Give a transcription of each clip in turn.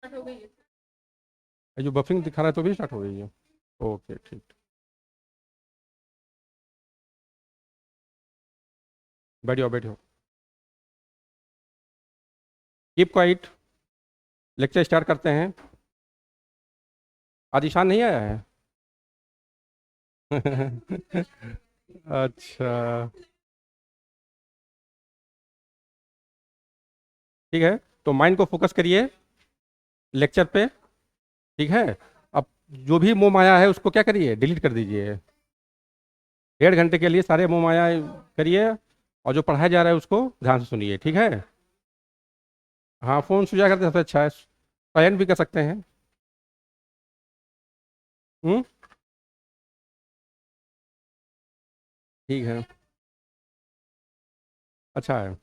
हो गई है। ये जो बफिंग दिखा रहा है तो भी स्टार्ट हो गई है। ओके ठीक। बैठो बैठो। Keep quiet. लेक्चर स्टार्ट करते हैं। आदिशान नहीं आया है। अच्छा। ठीक है। तो माइंड को फोकस करिए लेक्चर पे। ठीक है। अब जो भी मोह माया है उसको क्या करिए, डिलीट कर दीजिए। 1.5 घंटे के लिए सारे मोह माया करिए। और जो पढ़ाया जा रहा है उसको ध्यान से सुनिए, ठीक है। हाँ, फ़ोन सुझा करते सबसे अच्छा है। साइलेंट भी कर सकते हैं। हम्म। ठीक है। अच्छा है।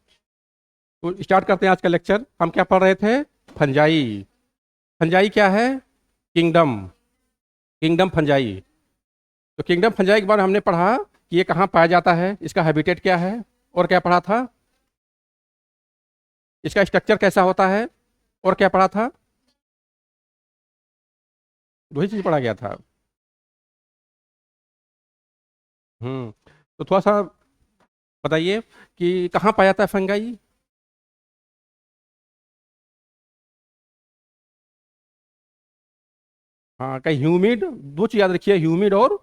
तो स्टार्ट करते हैं आज का लेक्चर। हम क्या पढ़ रहे थे? फंजाई। फंजाई क्या है? किंगडम। Kingdom fungi. तो किंगडम फंजाई के बारे में हमने पढ़ा कि ये कहाँ पाया जाता है, इसका हैबिटेट क्या है, और क्या पढ़ा था? इसका स्ट्रक्चर कैसा होता है, और क्या पढ़ा था? दो ही चीज पढ़ा गया था। हम्म। तो थोड़ा सा बताइए कि कहाँ पाया जाता है फंगाई। हाँ, कहीं ह्यूमिड, दो चीज याद रखिए, ह्यूमिड और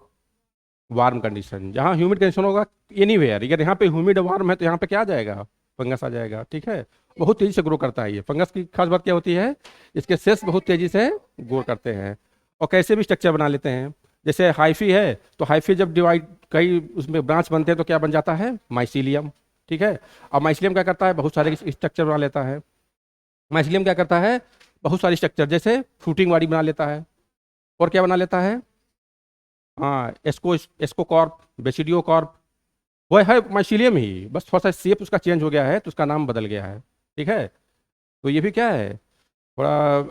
वार्म कंडीशन। जहाँ ह्यूमिड कंडीशन होगा, एनीवेयर, अगर यहाँ पे ह्यूमिड वार्म है तो यहाँ पे क्या आ जाएगा? फंगस आ जाएगा, ठीक है। बहुत तेजी से ग्रो करता है ये फंगस। की खास बात क्या होती है? इसके सेल्स बहुत तेजी से ग्रो करते हैं और कैसे भी स्ट्रक्चर बना लेते हैं। जैसे हाइफी है, तो हाइफी जब डिवाइड, कई उसमें ब्रांच बनते हैं तो क्या बन जाता है? माइसीलियम। ठीक है। और माइसीलियम क्या करता है? बहुत सारे स्ट्रक्चर बना लेता है। माइसीलियम क्या करता है? बहुत सारी स्ट्रक्चर, जैसे फ्रूटिंग बॉडी बना लेता है। और क्या बना लेता है? हाँ, एस्को एस्को कॉर्प, बेसिडियो कॉर्प। वो है माइसीलियम ही, बस थोड़ा सा शेप उसका चेंज हो गया है तो उसका नाम बदल गया है। ठीक है। तो ये भी क्या है, थोड़ा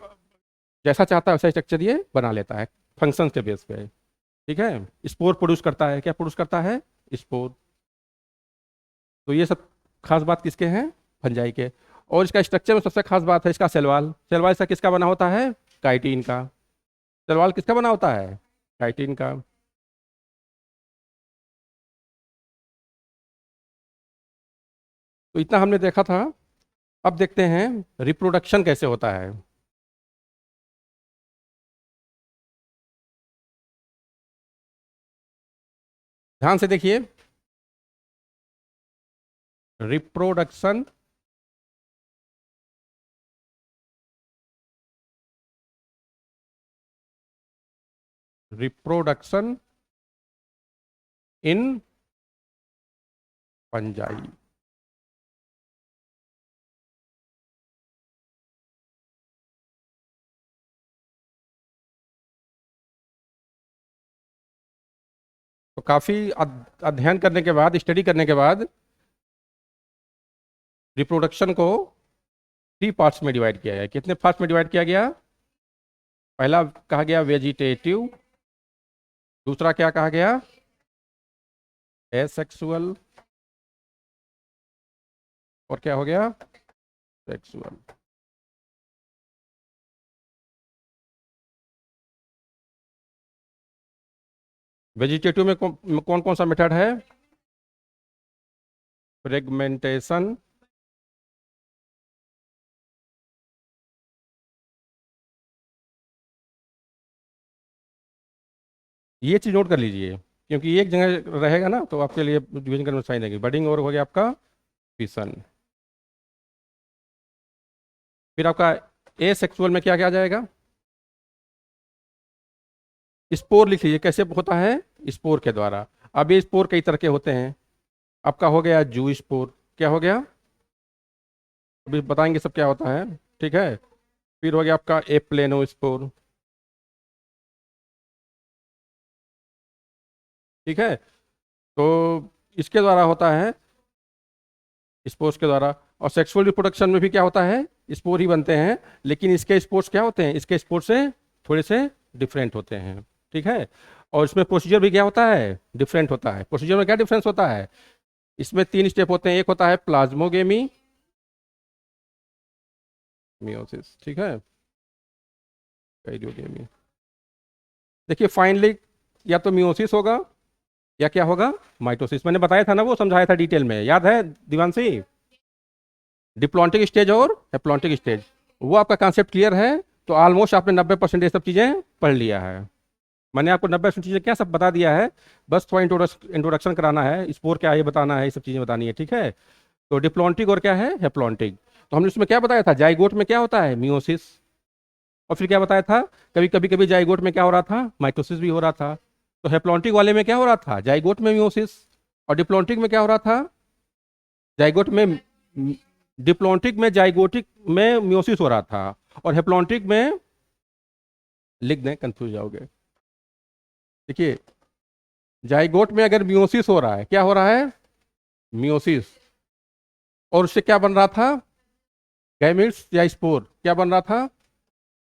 जैसा चाहता है वैसा स्ट्रक्चर ये बना लेता है फंक्शन के बेस पे। ठीक है। स्पोर प्रोड्यूस करता है। क्या प्रोड्यूस करता है? स्पोर। तो ये सब खास बात किसके हैं? फंजाई के। और इसका स्ट्रक्चर में सबसे खास बात है इसका सेलवाल। सेलवाल इसका किसका बना होता है? काइटिन का। सेलवाल किसका बना होता है? काइटिन का। तो इतना हमने देखा था। अब देखते हैं रिप्रोडक्शन कैसे होता है। ध्यान से देखिए। रिप्रोडक्शन। Reproduction in fungi. तो काफी अध्ययन करने के बाद, स्टडी करने के बाद, रिप्रोडक्शन को 3 पार्ट्स में डिवाइड किया गया। कितने पार्ट्स में डिवाइड किया गया? पहला कहा गया वेजिटेटिव। दूसरा क्या कहा गया? एसेक्सुअल। और क्या हो गया? सेक्सुअल। वेजिटेटिव में कौन कौन सा मेथड है? फ्रेगमेंटेशन। ये चीज नोट कर लीजिए, क्योंकि एक जगह रहेगा ना तो आपके लिए डिवीजन करने में सही रहेगी। बडिंग और हो गया आपका फिशन। फिर आपका ए सेक्सुअल में क्या क्या आ जाएगा? स्पोर लिख लीजिए। कैसे होता है? स्पोर के द्वारा। अब ये स्पोर कई तरह के होते हैं। आपका हो गया जू स्पोर। क्या हो गया? अभी बताएंगे सब क्या होता है। ठीक है। फिर हो गया आपका ए प्लेनो स्पोर। ठीक है। तो इसके द्वारा होता है, स्पोर्स के द्वारा। और सेक्सुअल रिप्रोडक्शन में भी क्या होता है? स्पोर ही बनते हैं, लेकिन इसके स्पोर्स क्या होते हैं? इसके स्पोर्स से थोड़े से डिफरेंट होते हैं। ठीक है। और इसमें प्रोसीजर भी क्या होता है? डिफरेंट होता है। प्रोसीजर में क्या डिफरेंस होता है? इसमें 3 स्टेप होते हैं। एक होता है प्लाज्मोगेमी, मियोसिस। ठीक है। कैरियोडेमी। देखिए फाइनली या तो मियोसिस होगा या क्या होगा, माइटोसिस। मैंने बताया था ना, वो समझाया था डिटेल में, याद है दिवांशी? डिप्लॉन्टिक स्टेज और हैप्लॉन्टिक स्टेज, वो आपका कॉन्सेप्ट क्लियर है? तो ऑलमोस्ट आपने 90% ये सब चीज़ें पढ़ लिया है। मैंने आपको 90% चीज़ें क्या सब बता दिया है, बस थोड़ा इंट्रोडक्शन कराना है, स्पोर क्या है ये बताना है, ये सब चीज़ें बतानी है, ठीक है? तो डिप्लॉन्टिक और क्या है, हैप्लॉन्टिक। तो हमने उसमें क्या बताया था, जाइगोट में क्या होता है, मियोसिस। और फिर क्या बताया था, कभी कभी जाइगोट में क्या हो रहा था, माइटोसिस भी हो रहा था। तो हैप्लॉन्टिक वाले में क्या हो रहा था, जाइगोट में मियोसिस, और डिप्लॉन्टिक में क्या हो रहा था, जाइगोट में डिप्लॉन्टिक में जाइगोटिक में मियोसिस हो रहा था, और हैप्लॉन्टिक में, लिख दें कंफ्यूज जाओगे। देखिए जाइगोट में अगर मियोसिस हो रहा है, क्या हो रहा है, मियोसिस, और उससे क्या बन रहा था, गैमेट्स या स्पोर, क्या बन रहा था,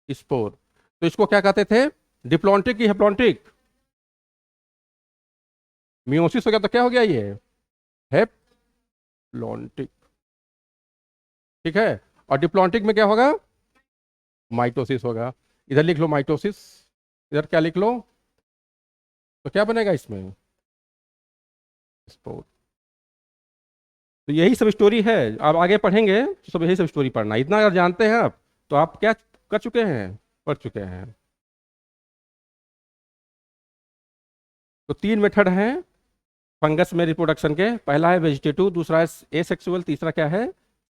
स्पोर। तो इसको क्या कहते थे, डिप्लॉन्टिक की हैप्लॉन्टिक, मियोसिस हो गया तो क्या हो गया ये, हैप्लॉन्टिक, ठीक है? और डिप्लॉन्टिक में क्या होगा, माइटोसिस होगा। इधर लिख लो माइटोसिस, इधर क्या लिख लो, तो क्या बनेगा इसमें, स्पोर। तो यही सब स्टोरी है, आप आगे पढ़ेंगे तो सब यही सब स्टोरी पढ़ना, इतना अगर जानते हैं आप तो आप क्या कर चुके हैं, पढ़ चुके हैं। तो 3 मेथड हैं फंगस में रिप्रोडक्शन के, पहला है वेजिटेटिव, दूसरा है एसेक्सुअल, तीसरा क्या है,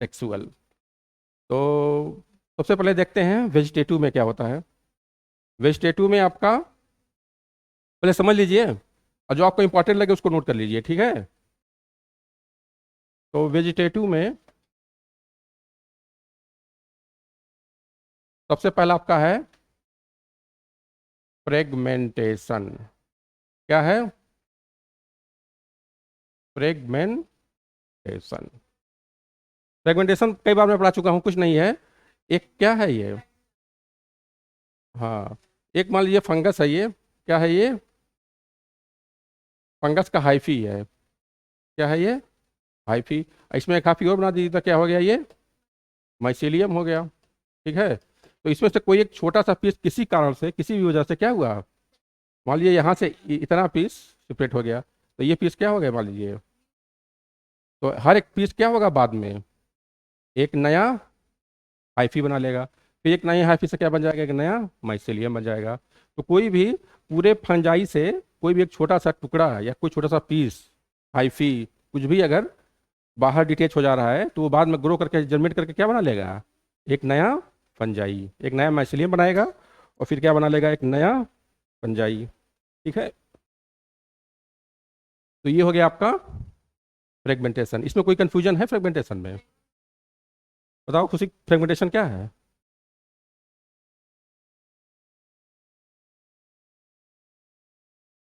सेक्सुअल। तो सबसे पहले देखते हैं वेजिटेटिव में क्या होता है। वेजिटेटिव में आपका पहले समझ लीजिए, और जो आपको इंपॉर्टेंट लगे उसको नोट कर लीजिए, ठीक है? तो वेजिटेटिव में सबसे पहला आपका है फ्रेगमेंटेशन। क्या है, फ्रेगमेंटेशन। फ्रेगमेंटेशन कई बार मैं पढ़ा चुका हूँ, कुछ नहीं है। एक क्या है ये, हाँ, एक मान लीजिए फंगस है ये, क्या है ये, फंगस का हाइफी है, क्या है ये, हाइफी। इसमें एक हाइफी और बना दीजिए तो क्या हो गया ये, माइसीलियम हो गया, ठीक है? तो इसमें से कोई एक छोटा सा पीस किसी कारण से, किसी भी वजह से क्या हुआ, मान लीजिए यहाँ से इतना पीस सेपरेट हो गया, तो ये पीस क्या हो गया मान लीजिए, तो हर एक पीस क्या होगा बाद में, एक नया हाइफी बना लेगा, फिर एक नया हाइफी से क्या बन जाएगा, एक नया माइसेलियम बन जाएगा। तो कोई भी पूरे फंजाई से कोई भी एक छोटा सा टुकड़ा या कोई छोटा सा पीस, हाइफी, कुछ भी अगर बाहर डिटेच हो जा रहा है तो वो बाद में ग्रो करके जर्मिनेट करके क्या बना लेगा, एक नया फंजाई, एक नया माइसेलियम बनाएगा, और फिर क्या बना लेगा, एक नया फंजाई, ठीक है? तो ये हो गया आपका फ्रेगमेंटेशन। इसमें कोई कंफ्यूजन है फ्रेगमेंटेशन में, बताओ खुशी, फ्रेगमेंटेशन क्या है?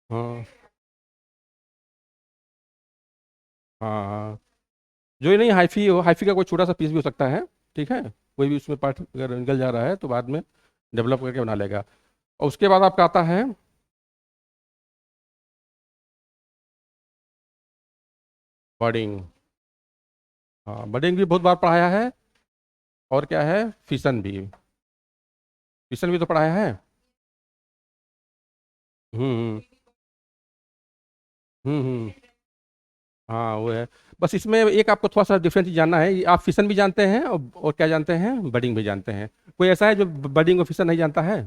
हाँ हाँ हाँ, जो ये नहीं हाइफी हो, हाइफी का कोई छोटा सा पीस भी हो सकता है, ठीक है? कोई भी उसमें पार्ट अगर निकल जा रहा है तो बाद में डेवलप करके बना लेगा। और उसके बाद आपका आता है बडिंग। हाँ, बडिंग भी बहुत बार पढ़ाया है, और क्या है, फिशन भी, फिशन भी तो पढ़ाया है। हम्म हम्म। हाँ वो है। बस इसमें एक आपको थोड़ा सा डिफरेंस जानना है, आप फिशन भी जानते हैं और क्या जानते हैं, बडिंग भी जानते हैं। कोई ऐसा है जो बडिंग और फिशन नहीं जानता है?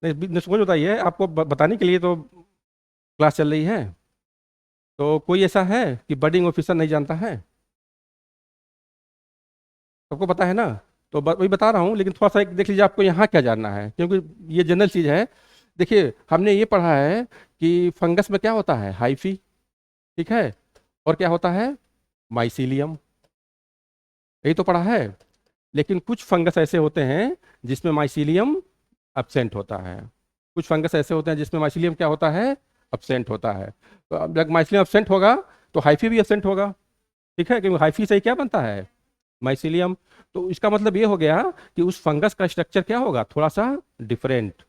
नहीं, समझ बताइए, आपको बताने के लिए तो क्लास चल रही है। तो कोई ऐसा है कि बडिंग और फिशन नहीं जानता है? सबको पता है ना? तो वही बता रहा हूँ, लेकिन थोड़ा सा एक देख लीजिए आपको यहाँ क्या जानना है, क्योंकि ये जनरल चीज़ है। देखिए हमने ये पढ़ा है कि फंगस में क्या होता है, हाइफी, ठीक है? और क्या होता है, माइसीलियम, यही तो पढ़ा है। लेकिन कुछ फंगस ऐसे होते हैं जिसमें माइसीलियम एब्सेंट होता है, कुछ फंगस ऐसे होते हैं जिसमें माइसीलियम क्या होता है, एब्सेंट होता है। तो अब जब माइसीलियम एब्सेंट होगा तो हाइफी भी एब्सेंट होगा, ठीक है? क्योंकि हाइफी से ही क्या बनता है, माइसीलियम। तो इसका मतलब ये हो गया कि उस फंगस का स्ट्रक्चर क्या होगा, थोड़ा सा डिफरेंट,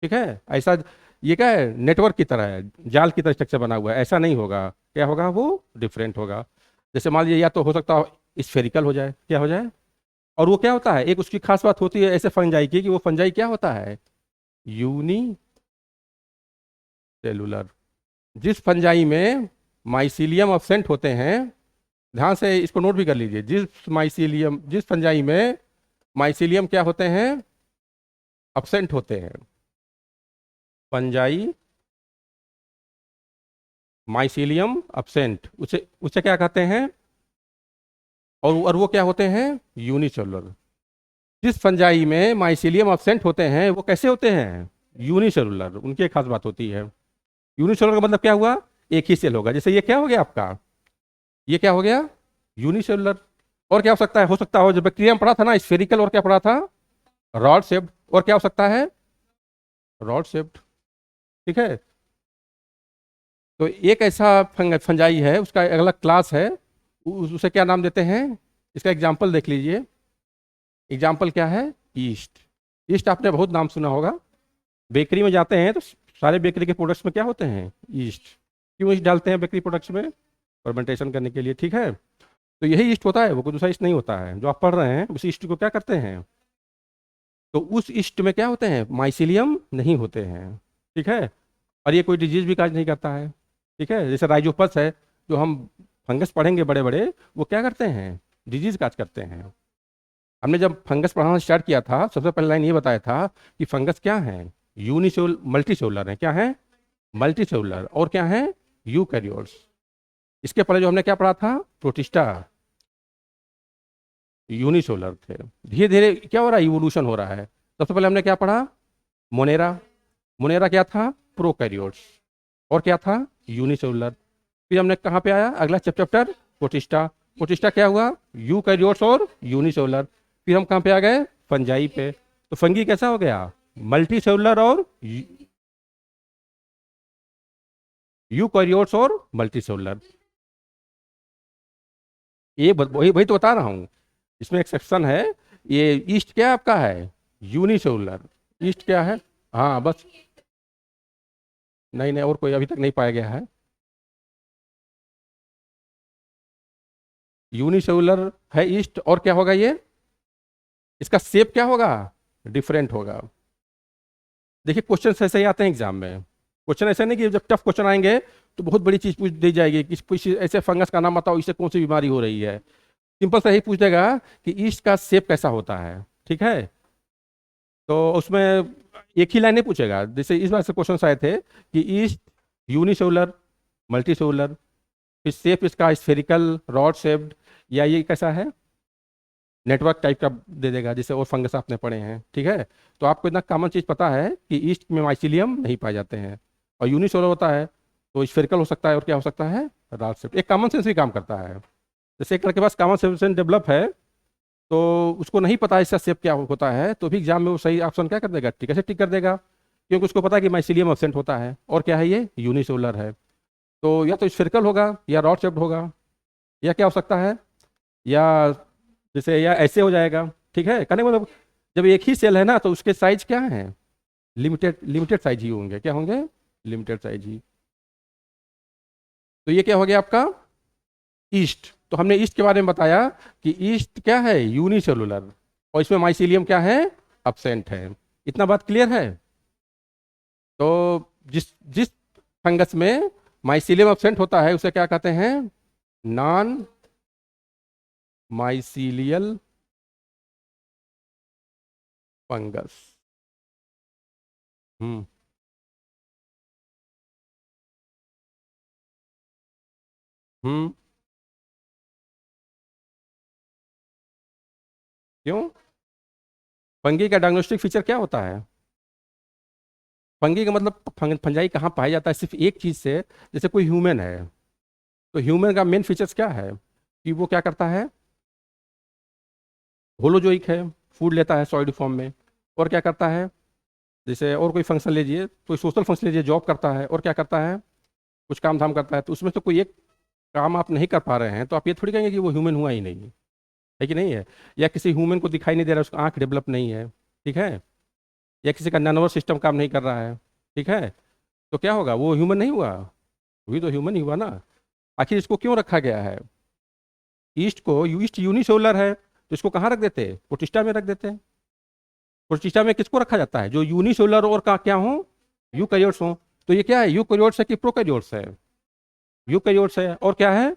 ठीक है? ऐसा, ये क्या है, नेटवर्क की तरह है, जाल की तरह स्ट्रक्चर बना हुआ है, ऐसा नहीं होगा, क्या होगा, वो डिफरेंट होगा। जैसे मान लीजिए या तो हो सकता है स्फेरिकल हो जाए, क्या हो जाए, और वो क्या होता है, एक उसकी खास बात होती है ऐसे फंजाई की कि वो फंजाई क्या होता है, यूनी सेलुलर। जिस फंजाई में माइसीलियम एब्सेंट होते हैं, ध्यान से इसको नोट भी कर लीजिए, जिस फंजाई में माइसीलियम क्या होते हैं, एब्सेंट होते हैं, फंजाई माइसीलियम एब्सेंट, उसे उसे क्या कहते हैं, और वो क्या होते हैं, यूनिसेलुलर। जिस फंजाई में माइसीलियम एब्सेंट होते हैं वो कैसे होते हैं, यूनिसेलुलर। उनकी एक खास बात होती है। यूनिसेलुलर का मतलब क्या हुआ, एक ही सेल होगा। जैसे ये क्या हो गया आपका, ये क्या हो गया, यूनिसेलुलर। और क्या हो सकता है, हो सकता हो, जब बैक्टीरिया में पढ़ा था ना स्फेरिकल, और क्या पढ़ा था, रॉड शेप्ड। और क्या हो सकता है, रॉड शेप्ड। ठीक है। तो एक ऐसा फंजाई है, उसका अलग क्लास है, उसे क्या नाम देते हैं, इसका एग्जाम्पल देख लीजिए। एग्जाम्पल क्या है, ईस्ट। ईस्ट आपने बहुत नाम सुना होगा, बेकरी में जाते हैं तो सारे बेकरी के प्रोडक्ट्स में क्या होते हैं, ईस्ट। क्यों ईस्ट डालते हैं बेकरी प्रोडक्ट्स में, फर्मेंटेशन करने के लिए। ठीक है। तो यही ईस्ट होता है, वो कोई दूसरा ईस्ट नहीं होता है। जो आप पढ़ रहे हैं उस ईस्ट को क्या करते हैं, तो उस ईस्ट में क्या होते हैं, माइसीलियम नहीं होते हैं। ठीक है। और ये कोई डिजीज भी काज नहीं करता है। ठीक है। जैसे राइजोपस है, जो हम फंगस पढ़ेंगे बड़े बड़े, वो क्या करते हैं, डिजीज काज करते हैं। हमने जब फंगस पढ़ाना स्टार्ट किया था, सबसे पहले लाइन ये बताया था कि फंगस क्या है, यूनिसेल मल्टी सेलुलर है। क्या है, मल्टी सेलुलर। और क्या है, यूकैरियोट्स। इसके पहले जो हमने क्या पढ़ा था, प्रोटिस्टा, यूनिसेलुलर थे। धीरे धीरे क्या हो रहा है, इवोल्यूशन हो रहा है। सबसे पहले हमने क्या पढ़ा, मोनेरा। मोनेरा क्या था, प्रोकैरियोट्स। और क्या था, यूनिसेलुलर। फिर हमने कहाँ पे आया, अगला चैप्टर, प्रोटिस्टा। प्रोटिस्टा क्या हुआ, यूकैरियोट्स और यूनिसेलुलर। फिर हम कहाँ पे आ गए, फंजाई पे। तो फंगी कैसा हो गया, मल्टी सेलुलर और यूकैरियोट्स और मल्टी सेलुलर। ये वही वही तो बता रहा हूँ, इसमें एक्सेप्शन है। ये ईस्ट क्या आपका है, यूनिसेलुलर। ईस्ट क्या है, हाँ बस, नहीं नहीं, और कोई अभी तक नहीं पाया गया है। यूनिसेलुलर है ईस्ट। और क्या होगा ये, इसका शेप क्या होगा, डिफरेंट होगा। देखिए क्वेश्चन ऐसे ही आते हैं एग्जाम में। क्वेश्चन ऐसे नहीं कि जब टफ क्वेश्चन आएंगे तो बहुत बड़ी चीज पूछ दी जाएगी कि कुछ ऐसे फंगस का नाम बताओ, इससे कौन सी बीमारी हो रही है। सिंपल सा ही पूछ देगा कि ईस्ट का शेप कैसा होता है। ठीक है। तो उसमें एक ही लाइन नहीं पूछेगा। जैसे इस बार से क्वेश्चन आए थे कि ईस्ट यूनिसेलुलर, मल्टी सेलुलर, फिर शेप इसका स्फेरिकल, रॉड शेप्ड, या ये कैसा है, नेटवर्क टाइप का दे देगा, जैसे और फंगस आपने पढ़े हैं। ठीक है। तो आपको इतना कॉमन चीज़ पता है कि ईस्ट में माइसीलियम नहीं पाए जाते हैं, और यूनिसेलुलर होता है तो स्फेरिकल हो सकता है, और क्या हो सकता है, रॉड शेप। एक कॉमन सेंस भी काम करता है। जैसे एक लड़के के पास कॉमन सेंस डेवलप है, तो उसको नहीं पता इसका शेप क्या होता है, तो भी एग्जाम में वो सही ऑप्शन क्या कर देगा, टिक से टिक कर देगा, क्योंकि उसको पता है कि माइसीलियम एब्सेंट होता है। और क्या है, ये यूनिसेलुलर है। तो या तो स्फेरिकल होगा, या रॉड शेप्ड होगा, या क्या हो सकता है, या जैसे, या ऐसे हो जाएगा। ठीक है। कहने का मतलब, जब एक ही सेल है ना तो उसके साइज क्या है, लिमिटेड लिमिटेड साइज ही होंगे। क्या होंगे, लिमिटेड साइज ही। तो ये क्या हो गया आपका, ईस्ट। तो हमने ईस्ट के बारे में बताया कि ईस्ट क्या है, यूनिसेलुलर, और इसमें माइसीलियम क्या है, अब्सेंट है। इतना बात क्लियर है। तो जिस जिस फंगस में माइसीलियम अब्सेंट होता है उसे क्या कहते हैं, नॉन माइसीलियल फंगस। हम्म। हम्म। क्यों, फंगी का डायग्नोस्टिक फीचर क्या होता है, फंगी का मतलब फंजाई कहाँ पाया जाता है, सिर्फ एक चीज से। जैसे कोई ह्यूमन है, तो ह्यूमन का मेन फीचर्स क्या है, कि वो क्या करता है, होलोजोइक है, फूड लेता है सॉलिड फॉर्म में। और क्या करता है, जैसे और कोई फंक्शन लीजिए, कोई सोशल फंक्शन लीजिए, जॉब करता है, और क्या करता है, कुछ काम धाम करता है। तो उसमें तो कोई एक काम आप नहीं कर पा रहे हैं, तो आप ये थोड़ी कहेंगे कि वो ह्यूमन हुआ ही नहीं है कि नहीं है। या किसी ह्यूमन को दिखाई नहीं दे रहा है, उसका आंख डेवलप नहीं है। ठीक है। या किसी का नर्वस सिस्टम काम नहीं कर रहा है। ठीक है। तो क्या होगा, वो ह्यूमन नहीं हुआ, वही तो ह्यूमन ही हुआ ना। आखिर इसको क्यों रखा गया है, ईस्ट को, ईस्ट यूनिसेलुलर है, तो इसको कहाँ रख देते हैं? प्रोटिस्टा में रख देते हैं। प्रोटिस्टा में किसको रखा जाता है? जो यूनिसेलुलर और का क्या हो, यूकैरियोट्स हो। तो ये क्या है, यूकैरियोट्स है कि प्रोकैरियोट्स है? यूकैरियोट्स है। और क्या है,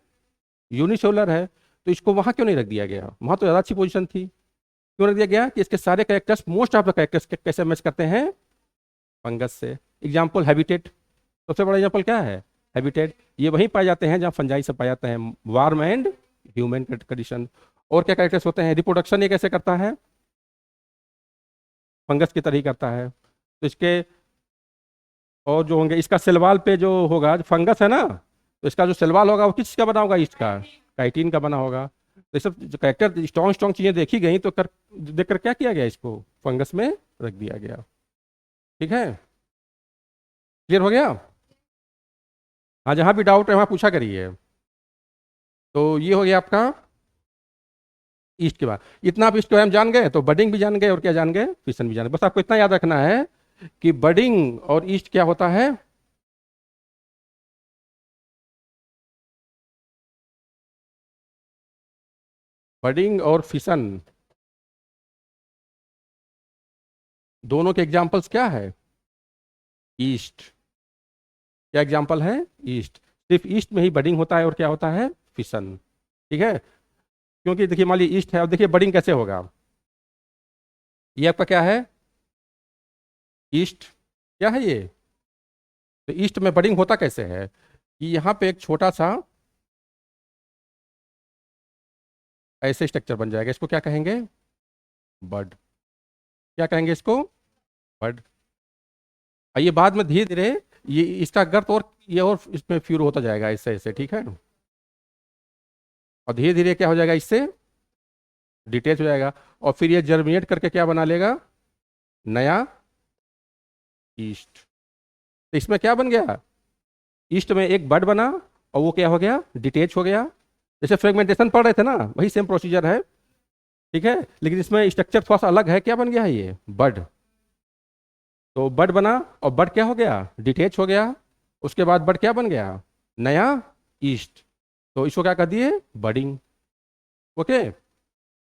यूनिसेलुलर है। तो इसको वहां क्यों नहीं रख दिया गया? वहां तो ज्यादा अच्छी पोजीशन थी। क्यों रख दिया गया? कि इसके सारे characters, most of the characters कैसे मैच करते हैं? फंगस से। एग्जाम्पल हैबिटेट, सबसे बड़ा एग्जाम्पल क्या है? हैबिटेट। ये वहीं पाए जाते हैं जहाँ फंजाई से पाए जाते हैं, वार्म एंड ह्यूमन कंडीशन। और क्या कैरेक्टर्स होते हैं? रिप्रोडक्शन ये कैसे करता है? फंगस की तरह ही करता है। तो इसके और जो होंगे, इसका सेलवाल पे जो होगा, जो फंगस है ना, तो इसका जो सेलवाल होगा वो किस का बना होगा? ईस्ट का, काइटिन का बना होगा। तो ये सब जो कैरेक्टर स्ट्रॉन्ग स्ट्रॉन्ग चीजें देखी गई, तो देखकर क्या किया गया? इसको फंगस में रख दिया गया। ठीक है, क्लियर हो गया? हाँ, जहाँ भी डाउट है वहाँ पूछा करिए। तो ये हो गया आपका ईस्ट के बाद। इतना आप ईस्ट को हम जान गए, तो बडिंग भी जान गए और क्या जान गए? फिशन भी जान गए। बस आपको इतना याद रखना है कि बडिंग और ईस्ट क्या होता है? बडिंग और फिशन दोनों के एग्जाम्पल्स क्या है? ईस्ट। क्या एग्जाम्पल है? ईस्ट। सिर्फ ईस्ट में ही बडिंग होता है और क्या होता है? फिशन। ठीक है, क्योंकि देखिए मान लीजिए ईस्ट है, अब देखिए बडिंग कैसे होगा। ये आपका क्या है? ईस्ट। क्या है ये? तो ईस्ट में बडिंग होता कैसे है कि यहाँ पे एक छोटा सा ऐसे स्ट्रक्चर बन जाएगा, इसको क्या कहेंगे? बड। क्या कहेंगे इसको? बड। और ये बाद में धीरे धीरे ये इसका गर्थ और ये और इसमें फ्यूर होता जाएगा ऐसे ऐसे। ठीक है, और धीरे धीरे क्या हो जाएगा? इससे डिटेच हो जाएगा, और फिर ये जर्मिनेट करके क्या बना लेगा? नया ईस्ट। तो इसमें क्या बन गया? ईस्ट में एक बड बना, और वो क्या हो गया? डिटेच हो गया। जैसे फ्रेगमेंटेशन पढ़ रहे थे ना, वही सेम प्रोसीजर है। ठीक है, लेकिन इसमें स्ट्रक्चर थोड़ा सा अलग है। क्या बन गया है ये? बड। तो बड बना, और बड क्या हो गया? डिटेच हो गया। उसके बाद बड क्या बन गया? नया ईस्ट। तो इसको क्या कर दिए? बडिंग। ओके,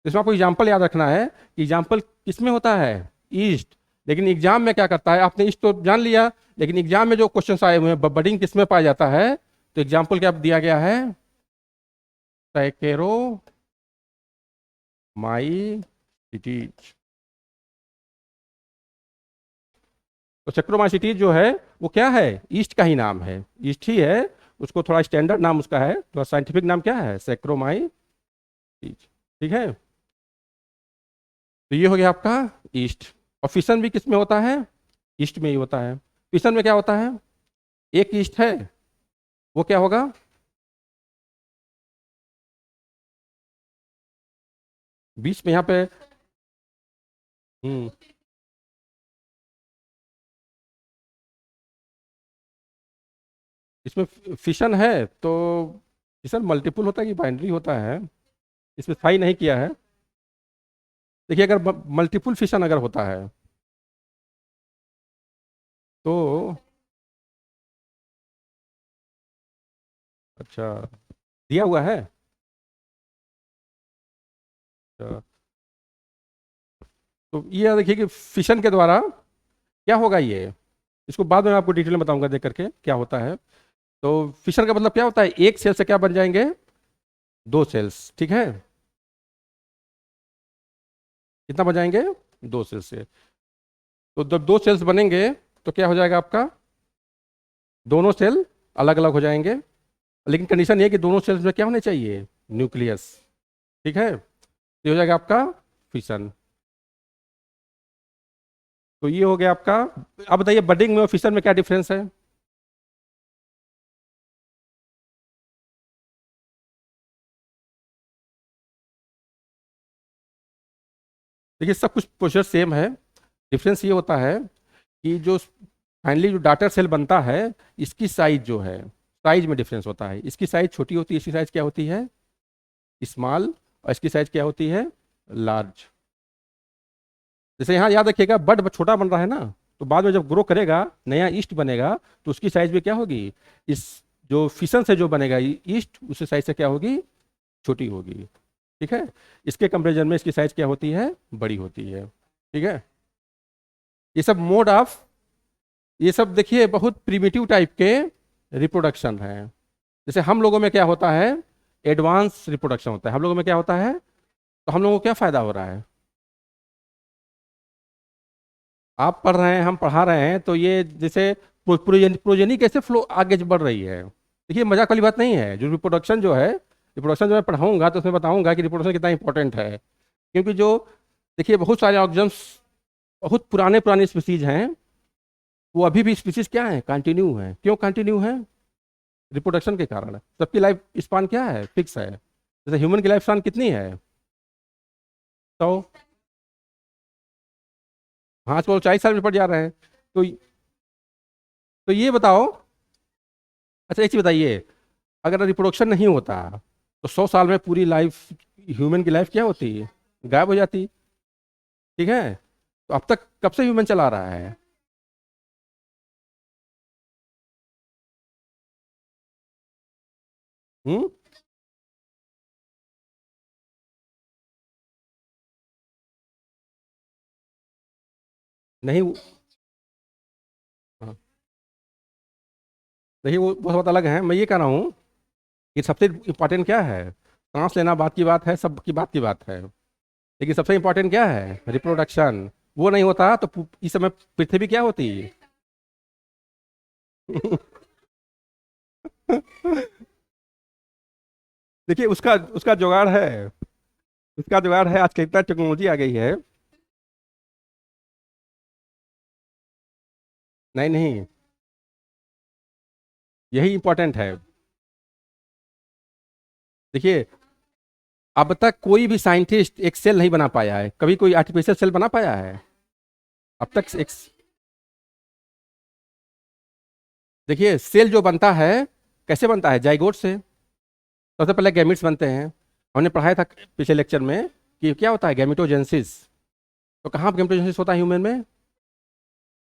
इसमें आपको एग्जाम्पल याद रखना है कि एग्जाम्पल किस में होता है? ईस्ट। लेकिन एग्जाम में क्या करता है? आपने ईस्ट तो जान लिया, लेकिन एग्जाम में जो क्वेश्चंस आए हुए हैं, बडिंग किस में पाया जाता है? तो एग्जाम्पल क्या दिया गया है? सैकेरो माइसिटीज। तो सैक्रोमाइसिटीज जो है वो क्या है? ईस्ट का ही नाम है, ईस्ट ही है। उसको थोड़ा स्टैंडर्ड नाम उसका है, थोड़ा साइंटिफिक नाम क्या है? सैक्रोमाइसीज। ठीक है, तो ये हो गया आपका ईस्ट। और फिशन भी किस में होता है? ईस्ट में ही होता है। फिशन में क्या होता है? एक ईस्ट है, वो क्या होगा? बीच में यहाँ पे हम्म इसमें फिशन है तो फिशन मल्टीपुल होता है कि बाइनरी होता है? इसमें स्पाई नहीं किया है। देखिए, अगर मल्टीपुल फिशन अगर होता है तो अच्छा, दिया हुआ है। अच्छा, तो ये देखिए कि फिशन के द्वारा क्या होगा ये, इसको बाद में मैं आपको डिटेल में बताऊंगा देख करके क्या होता है। तो फिशन का मतलब क्या होता है? एक सेल से क्या बन जाएंगे? दो सेल्स। ठीक है, कितना बन जाएंगे? दो सेल से। तो जब दो सेल्स बनेंगे तो क्या हो जाएगा आपका? दोनों सेल अलग अलग हो जाएंगे, लेकिन कंडीशन ये है कि दोनों सेल्स में क्या होने चाहिए? न्यूक्लियस। ठीक है, ये हो जाएगा आपका फिशन। तो ये हो गया आपका। अब बताइए बडिंग में और फिशन में क्या डिफरेंस है? देखिए, सब कुछ प्रोसेस सेम है। डिफरेंस ये होता है कि जो फाइनली जो डाटर सेल बनता है, इसकी साइज जो है, साइज में डिफरेंस होता है। इसकी साइज छोटी होती है, इसकी साइज क्या होती है? स्मॉल। और इसकी साइज क्या होती है? लार्ज। जैसे यहाँ याद रखिएगा, बड छोटा बन रहा है ना, तो बाद में जब ग्रो करेगा, नया ईस्ट बनेगा, तो उसकी साइज भी क्या होगी? इस जो फिशन से जो बनेगा ईस्ट, उसकी साइज से क्या होगी? छोटी होगी। ठीक है, इसके कंपेरिजन में इसकी साइज क्या होती है, बड़ी होती है। ठीक है, ये सब मोड ऑफ, ये सब देखिए बहुत प्रिमिटिव टाइप के रिप्रोडक्शन है। जैसे हम लोगों में क्या होता है, एडवांस रिप्रोडक्शन होता है। हम लोगों में क्या होता है, तो हम लोगों को क्या फायदा हो रहा है, आप पढ़ रहे हैं, हम पढ़ा रहे हैं, तो ये जैसे प्रोजेनी कैसे फ्लो आगे बढ़ रही है। देखिए मजाक वाली बात नहीं है, जो रिप्रोडक्शन जो है, रिप्रोडक्शन जो मैं पढ़ाऊंगा तो उसमें बताऊंगा कि रिप्रोडक्शन कितना इंपॉर्टेंट है। क्योंकि जो देखिए बहुत सारे ऑर्गेनिज्म्स बहुत पुराने पुराने स्पीसीज हैं, वो अभी भी स्पीसीज क्या है, कंटिन्यू है। क्यों कंटिन्यू है, रिप्रोडक्शन के कारण है। सबकी लाइफ स्पान क्या है, फिक्स है। जैसे ह्यूमन की लाइफ स्पान कितनी है, तो हाँ आजकल 40 साल में पड़ जा रहे हैं। तो ये बताओ, अच्छा एक चीज बताइए, अगर रिप्रोडक्शन नहीं होता तो 100 साल में पूरी लाइफ, ह्यूमन की लाइफ क्या होती, गायब हो जाती। ठीक है, तो अब तक कब से ह्यूमन चला रहा है। हम्म, नहीं हाँ, देखिए वो बहुत अलग है। मैं ये कह रहा हूँ कि सबसे इम्पोर्टेंट क्या है, सांस लेना बात की बात है, सब की बात की बात है, लेकिन सबसे इम्पोर्टेंट क्या है, रिप्रोडक्शन। वो नहीं होता तो इस समय पृथ्वी क्या होती। देखिए उसका उसका जुगाड़ है, उसका जुगाड़ है। आज कितना टेक्नोलॉजी आ गई है। नहीं नहीं, यही इंपॉर्टेंट है। देखिए अब तक कोई भी साइंटिस्ट एक सेल नहीं बना पाया है, कभी कोई आर्टिफिशियल सेल बना पाया है अब तक एक। देखिए सेल जो बनता है कैसे बनता है, जाइगोट से। सबसे पहले गैमिट्स बनते हैं। हमने पढ़ाया था पिछले लेक्चर में कि क्या होता है गैमिटोजेंसिस। तो कहाँ गैमिटोजेंसिस होता है ह्यूमन में,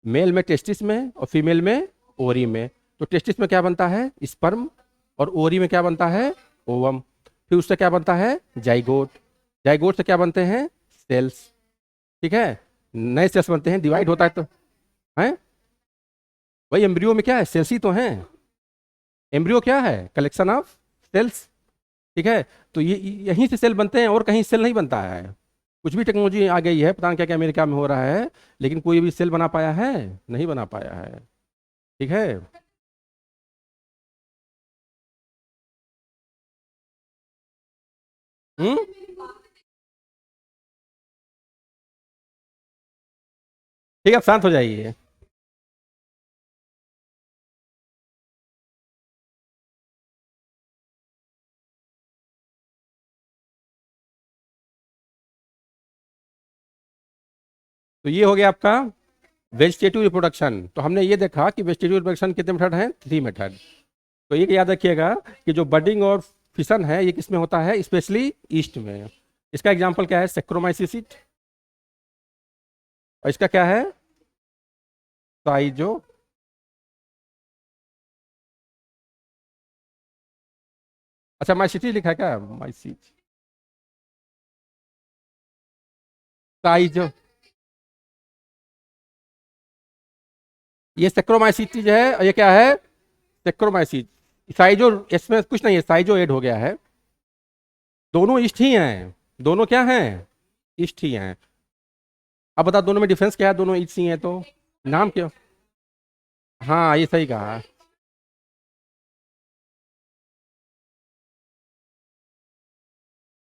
मेल में टेस्टिस में और फीमेल में ओरी में। तो टेस्टिस में क्या बनता है, स्पर्म, और ओरी में क्या बनता है, ओवम। फिर उससे क्या बनता है, जाइगोट। जाइगोट से क्या बनते हैं, सेल्स। ठीक है, नए सेल्स बनते हैं, डिवाइड होता है तो है। वही एम्ब्रियो में क्या है, सेल्स ही तो हैं। एम्ब्रियो क्या है, कलेक्शन ऑफ सेल्स। ठीक है, तो ये यहीं से सेल बनते हैं और कहीं सेल नहीं बनता है। कुछ भी टेक्नोलॉजी आ गई है, पता नहीं क्या क्या अमेरिका में हो रहा है, लेकिन कोई भी सेल बना पाया है, नहीं बना पाया है। ठीक है, हम्म, ठीक है, आप शांत हो जाइए। तो ये हो गया आपका वेजिटेटिव रिप्रोडक्शन। तो हमने ये देखा कि वेजिटेटिव रिप्रोडक्शन कितने मेथड हैं, 3 मेथड। तो ये याद रखिएगा कि जो बडिंग और फिशन है ये किस में होता है, स्पेशली ईस्ट में। इसका एग्जाम्पल क्या है, सेक्रोमाइसिस। और इसका क्या है, साइजो। अच्छा माइसिटी लिखा है क्या, माइसिट, साइजो। ये सेक्रोमाइसिटी है और ये क्या है, सेक्रोमाइसिस। साइजो, इसमें कुछ नहीं है, साइजो एड हो गया है। दोनों ईस्ट ही हैं, दोनों क्या हैं, ईस्ट ही हैं। अब बता दोनों में डिफरेंस क्या है, दोनों ईस्ट ही हैं तो नाम क्यों। हाँ ये सही कहा।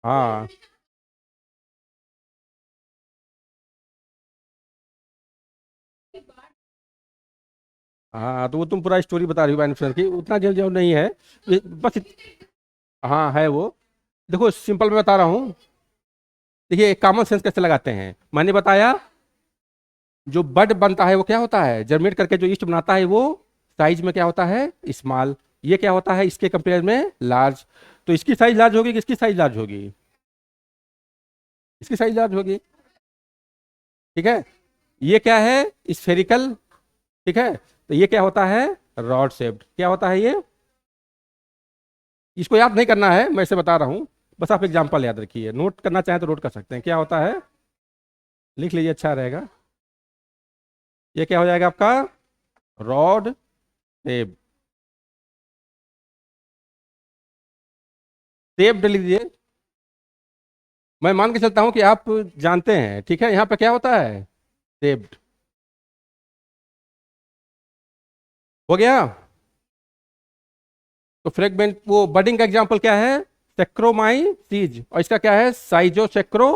हाँ हाँ, तो वो तुम पूरा स्टोरी बता रही हो बाइनोकुलर की, उतना जल जो नहीं है। बस हाँ है वो। देखो सिंपल मैं बता रहा हूँ। देखिए कॉमन सेंस कैसे लगाते हैं, मैंने बताया जो बड बनता है वो क्या होता है, जर्मिनेट करके जो ईस्ट बनाता है वो साइज में क्या होता है, स्मॉल। ये क्या होता है इसके कंपेयर में, लार्ज। तो इसकी साइज लार्ज होगी, किसकी साइज लार्ज होगी, इसकी साइज लार्ज होगी। ठीक है, ये क्या है, स्फेरिकल। ठीक है, तो ये क्या होता है, रॉड शेप्ड। क्या होता है ये, इसको याद नहीं करना है, मैं इसे बता रहा हूं। बस आप एग्जाम्पल याद रखिए, नोट करना चाहें तो नोट कर सकते हैं। क्या होता है, लिख लीजिए, अच्छा रहेगा। ये क्या हो जाएगा आपका, रॉड टेप। टेप लिख लीजिए। मैं मान के चलता हूं कि आप जानते हैं, ठीक है, यहाँ पे क्या होता है, टेप। हो गया। तो फ्रेगमेंट, वो बडिंग का एग्जांपल क्या है, सेक्रोमाइसीज, और इसका क्या है, साइजो सेक्रो।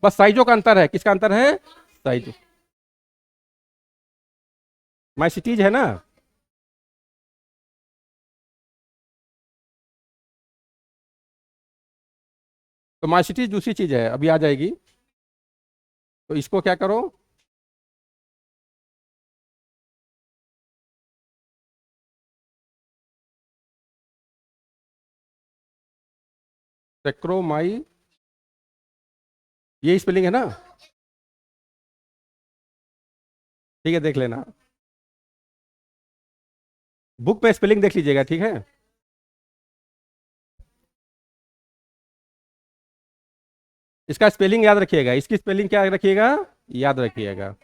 बस साइजो का अंतर है, किसका अंतर है, साइजो। माइसिटीज है ना। तो माइसिटीज दूसरी चीज है, अभी आ जाएगी। तो इसको क्या करो, सेक्रोमाई, ये स्पेलिंग है ना, ठीक है, देख लेना, बुक में स्पेलिंग देख लीजिएगा, ठीक है। इसका स्पेलिंग याद रखिएगा, इसकी स्पेलिंग क्या रखिएगा, याद रखिएगा।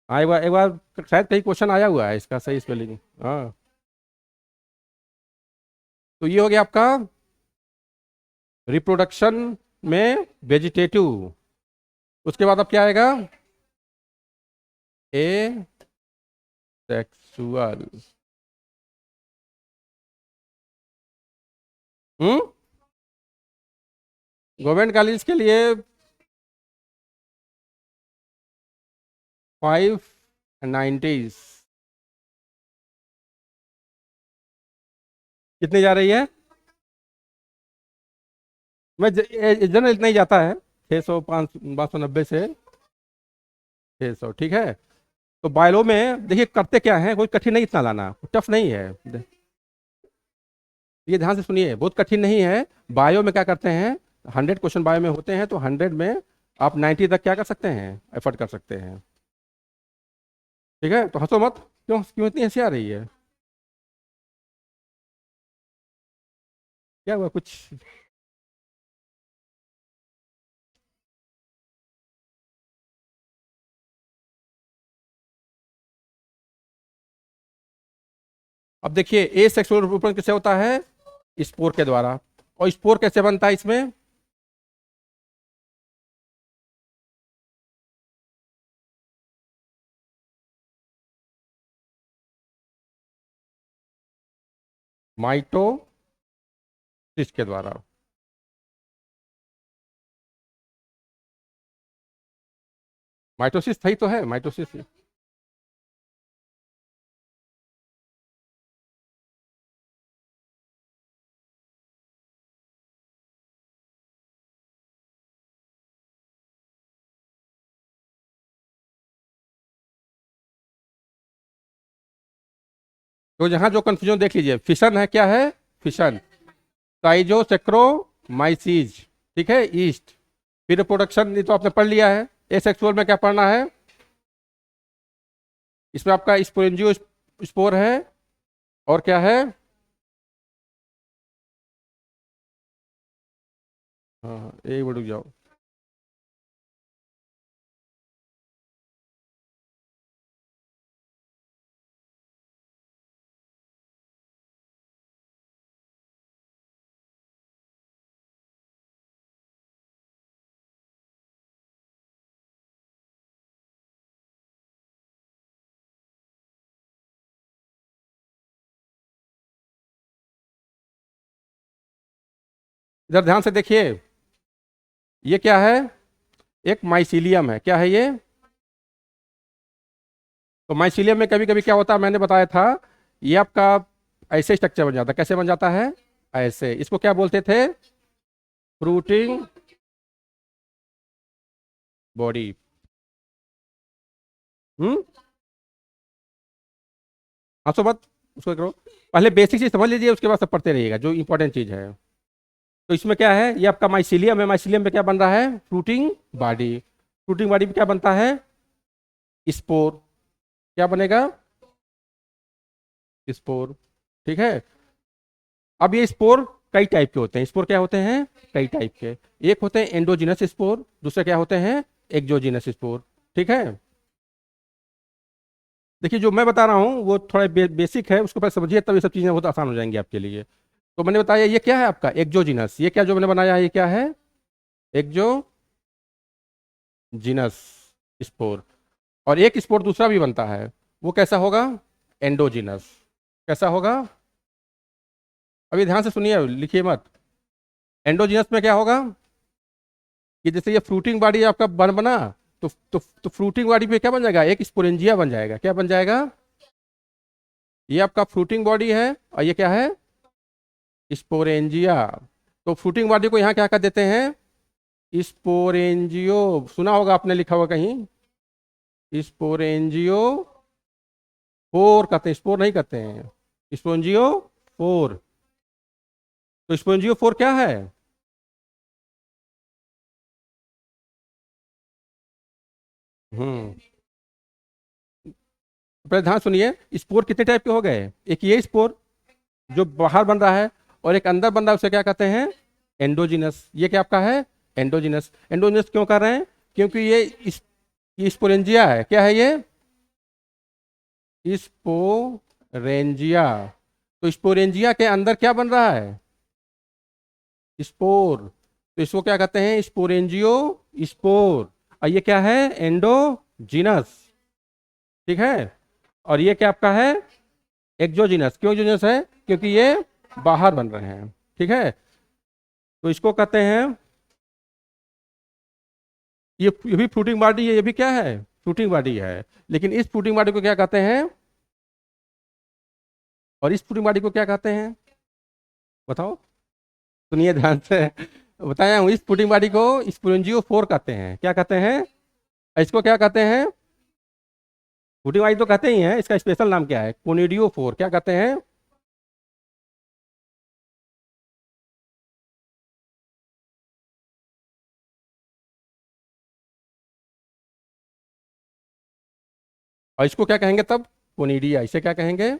हाँ, एक बार शायद कहीं क्वेश्चन आया हुआ है इसका सही स्पेलिंग। हाँ। तो ये हो गया आपका रिप्रोडक्शन में वेजिटेटिव। उसके बाद अब क्या आएगा, ए सेक्सुअल। गवर्नमेंट कॉलेज के लिए 590 कितनी जा रही है, मैं जनरल इतना ही जाता है, 600, 590 से 600, ठीक है। तो बायो में देखिए करते क्या है, कोई कठिन नहीं, इतना लाना टफ नहीं है। ये ध्यान से सुनिए, बहुत कठिन नहीं है। बायो में क्या करते हैं, 100 क्वेश्चन बायो में होते हैं, तो 100 में आप 90 तक क्या कर सकते हैं, एफर्ट कर सकते हैं। ठीक है, तो हंसो मत, क्यों क्यों इतनी हंसी आ रही है, क्या हुआ कुछ। अब देखिए, ए सेक्सुअल रिप्रोडक्शन कैसे होता है, स्पोर के द्वारा। और स्पोर कैसे बनता है इसमें, माइटोसिस के द्वारा। माइटोसिस सही तो है, माइटोसिस। तो यहाँ जो कंफ्यूजन देख लीजिए, फिशन है, क्या है, फिशन, साइजो सेक्रोमाइसीज, ठीक है, ईस्ट। फिर रिप्रोडक्शन, ये तो आपने पढ़ लिया है। एसेक्सुअल में क्या पढ़ना है, इसमें आपका स्पोरेंजियो स्पोर है, और क्या है, हाँ एक मिनट रुक जाओ। इधर ध्यान से देखिए, ये क्या है, एक माइसीलियम है, क्या है ये। तो माइसीलियम में कभी कभी क्या होता है, मैंने बताया था, ये आपका ऐसे स्ट्रक्चर बन जाता है, कैसे बन जाता है, ऐसे, इसको क्या बोलते थे, फ्रूटिंग बॉडी। हम्म, हाँ, सो मत उसको करो, पहले बेसिक चीज समझ लीजिए, उसके बाद सब पढ़ते रहिएगा, जो इंपॉर्टेंट चीज है। तो इसमें क्या है, ये आपका माइसीलियम है, माइसीलियम में क्या बन रहा है, फ्रूटिंग बॉडी। फ्रूटिंग बॉडी में क्या बनता है, स्पोर। क्या बनेगा, स्पोर, ठीक है। अब ये स्पोर कई टाइप के होते हैं स्पोर, क्या होते हैं, कई टाइप के। एक होते हैं एंडोजिनस स्पोर, दूसरे क्या होते हैं, एक्सोजिनस स्पोर। ठीक है, देखिए जो मैं बता रहा हूँ वो थोड़ा बेसिक है, उसको पहले समझिए तब ये सब चीज़ें बहुत आसान हो जाएंगी आपके लिए। तो मैंने बताया ये क्या है आपका एक्सोजिनस, ये क्या जो मैंने बनाया है ये क्या है, एक्सोजिनस स्पोर। और एक स्पोर दूसरा भी बनता है, वो कैसा होगा, एंडोजिनस। कैसा होगा, अभी ध्यान से सुनिए, लिखिए मत। एंडोजिनस में क्या होगा कि जैसे ये फ्रूटिंग बॉडी आपका बना, तो फ्रूटिंग बॉडी पे क्या बन जाएगा, एक स्पोरेंजिया बन जाएगा। क्या बन जाएगा, ये आपका फ्रूटिंग बॉडी है और ये क्या है, स्पोरेंजिया। तो फ्रूटिंग बॉडी को यहाँ क्या कर देते हैं, स्पोरेंजियो, सुना होगा आपने, लिखा होगा कहीं, स्पोरेंजियो फोर कहते हैं, स्पोर नहीं कहते हैं, स्पोरेंजियो फोर। तो स्पोरेंजियो फोर क्या है, हम्म, पहले ध्यान सुनिए, स्पोर कितने टाइप के हो गए, एक ये स्पोर जो बाहर बन रहा है और एक अंदर बन रहा है, उसे क्या कहते हैं, एंडोजिनस। ये क्या आपका है, एंडोजिनस। एंडोजिनस क्यों कर रहे हैं, क्योंकि ये स्पोरेंजिया है, क्या है ये, स्पोरेंजिया। तो स्पोरेंजिया के अंदर क्या बन रहा है, स्पोर। तो इसको क्या कहते हैं, स्पोरेंजियो स्पोर। और ये क्या है, एंडोजिनस। ठीक है, और ये क्या आपका है, एक्सोजिनस। क्यों एक्सोजिनस है, क्योंकि ये बाहर बन रहे हैं। ठीक है, तो इसको कहते हैं, ये भी फ्रूटिंग बॉडी है, ये भी क्या है, फ्रूटिंग बॉडी है। लेकिन इस फ्रूटिंग बॉडी को क्या कहते हैं, और इस फ्रूटिंग बॉडी को क्या कहते हैं, बताओ, सुनिए ध्यान से, बताया हूँ, इस फ्रूटिंग बॉडी को स्पोरेंजियो फोर कहते हैं। क्या कहते हैं, इसको क्या कहते हैं, फ्रूटिंग बॉडी तो कहते ही हैं, इसका स्पेशल नाम क्या है, कोनिडियो फोर। क्या कहते हैं, और इसको क्या कहेंगे तब, कोनिडिया। इसे क्या कहेंगे,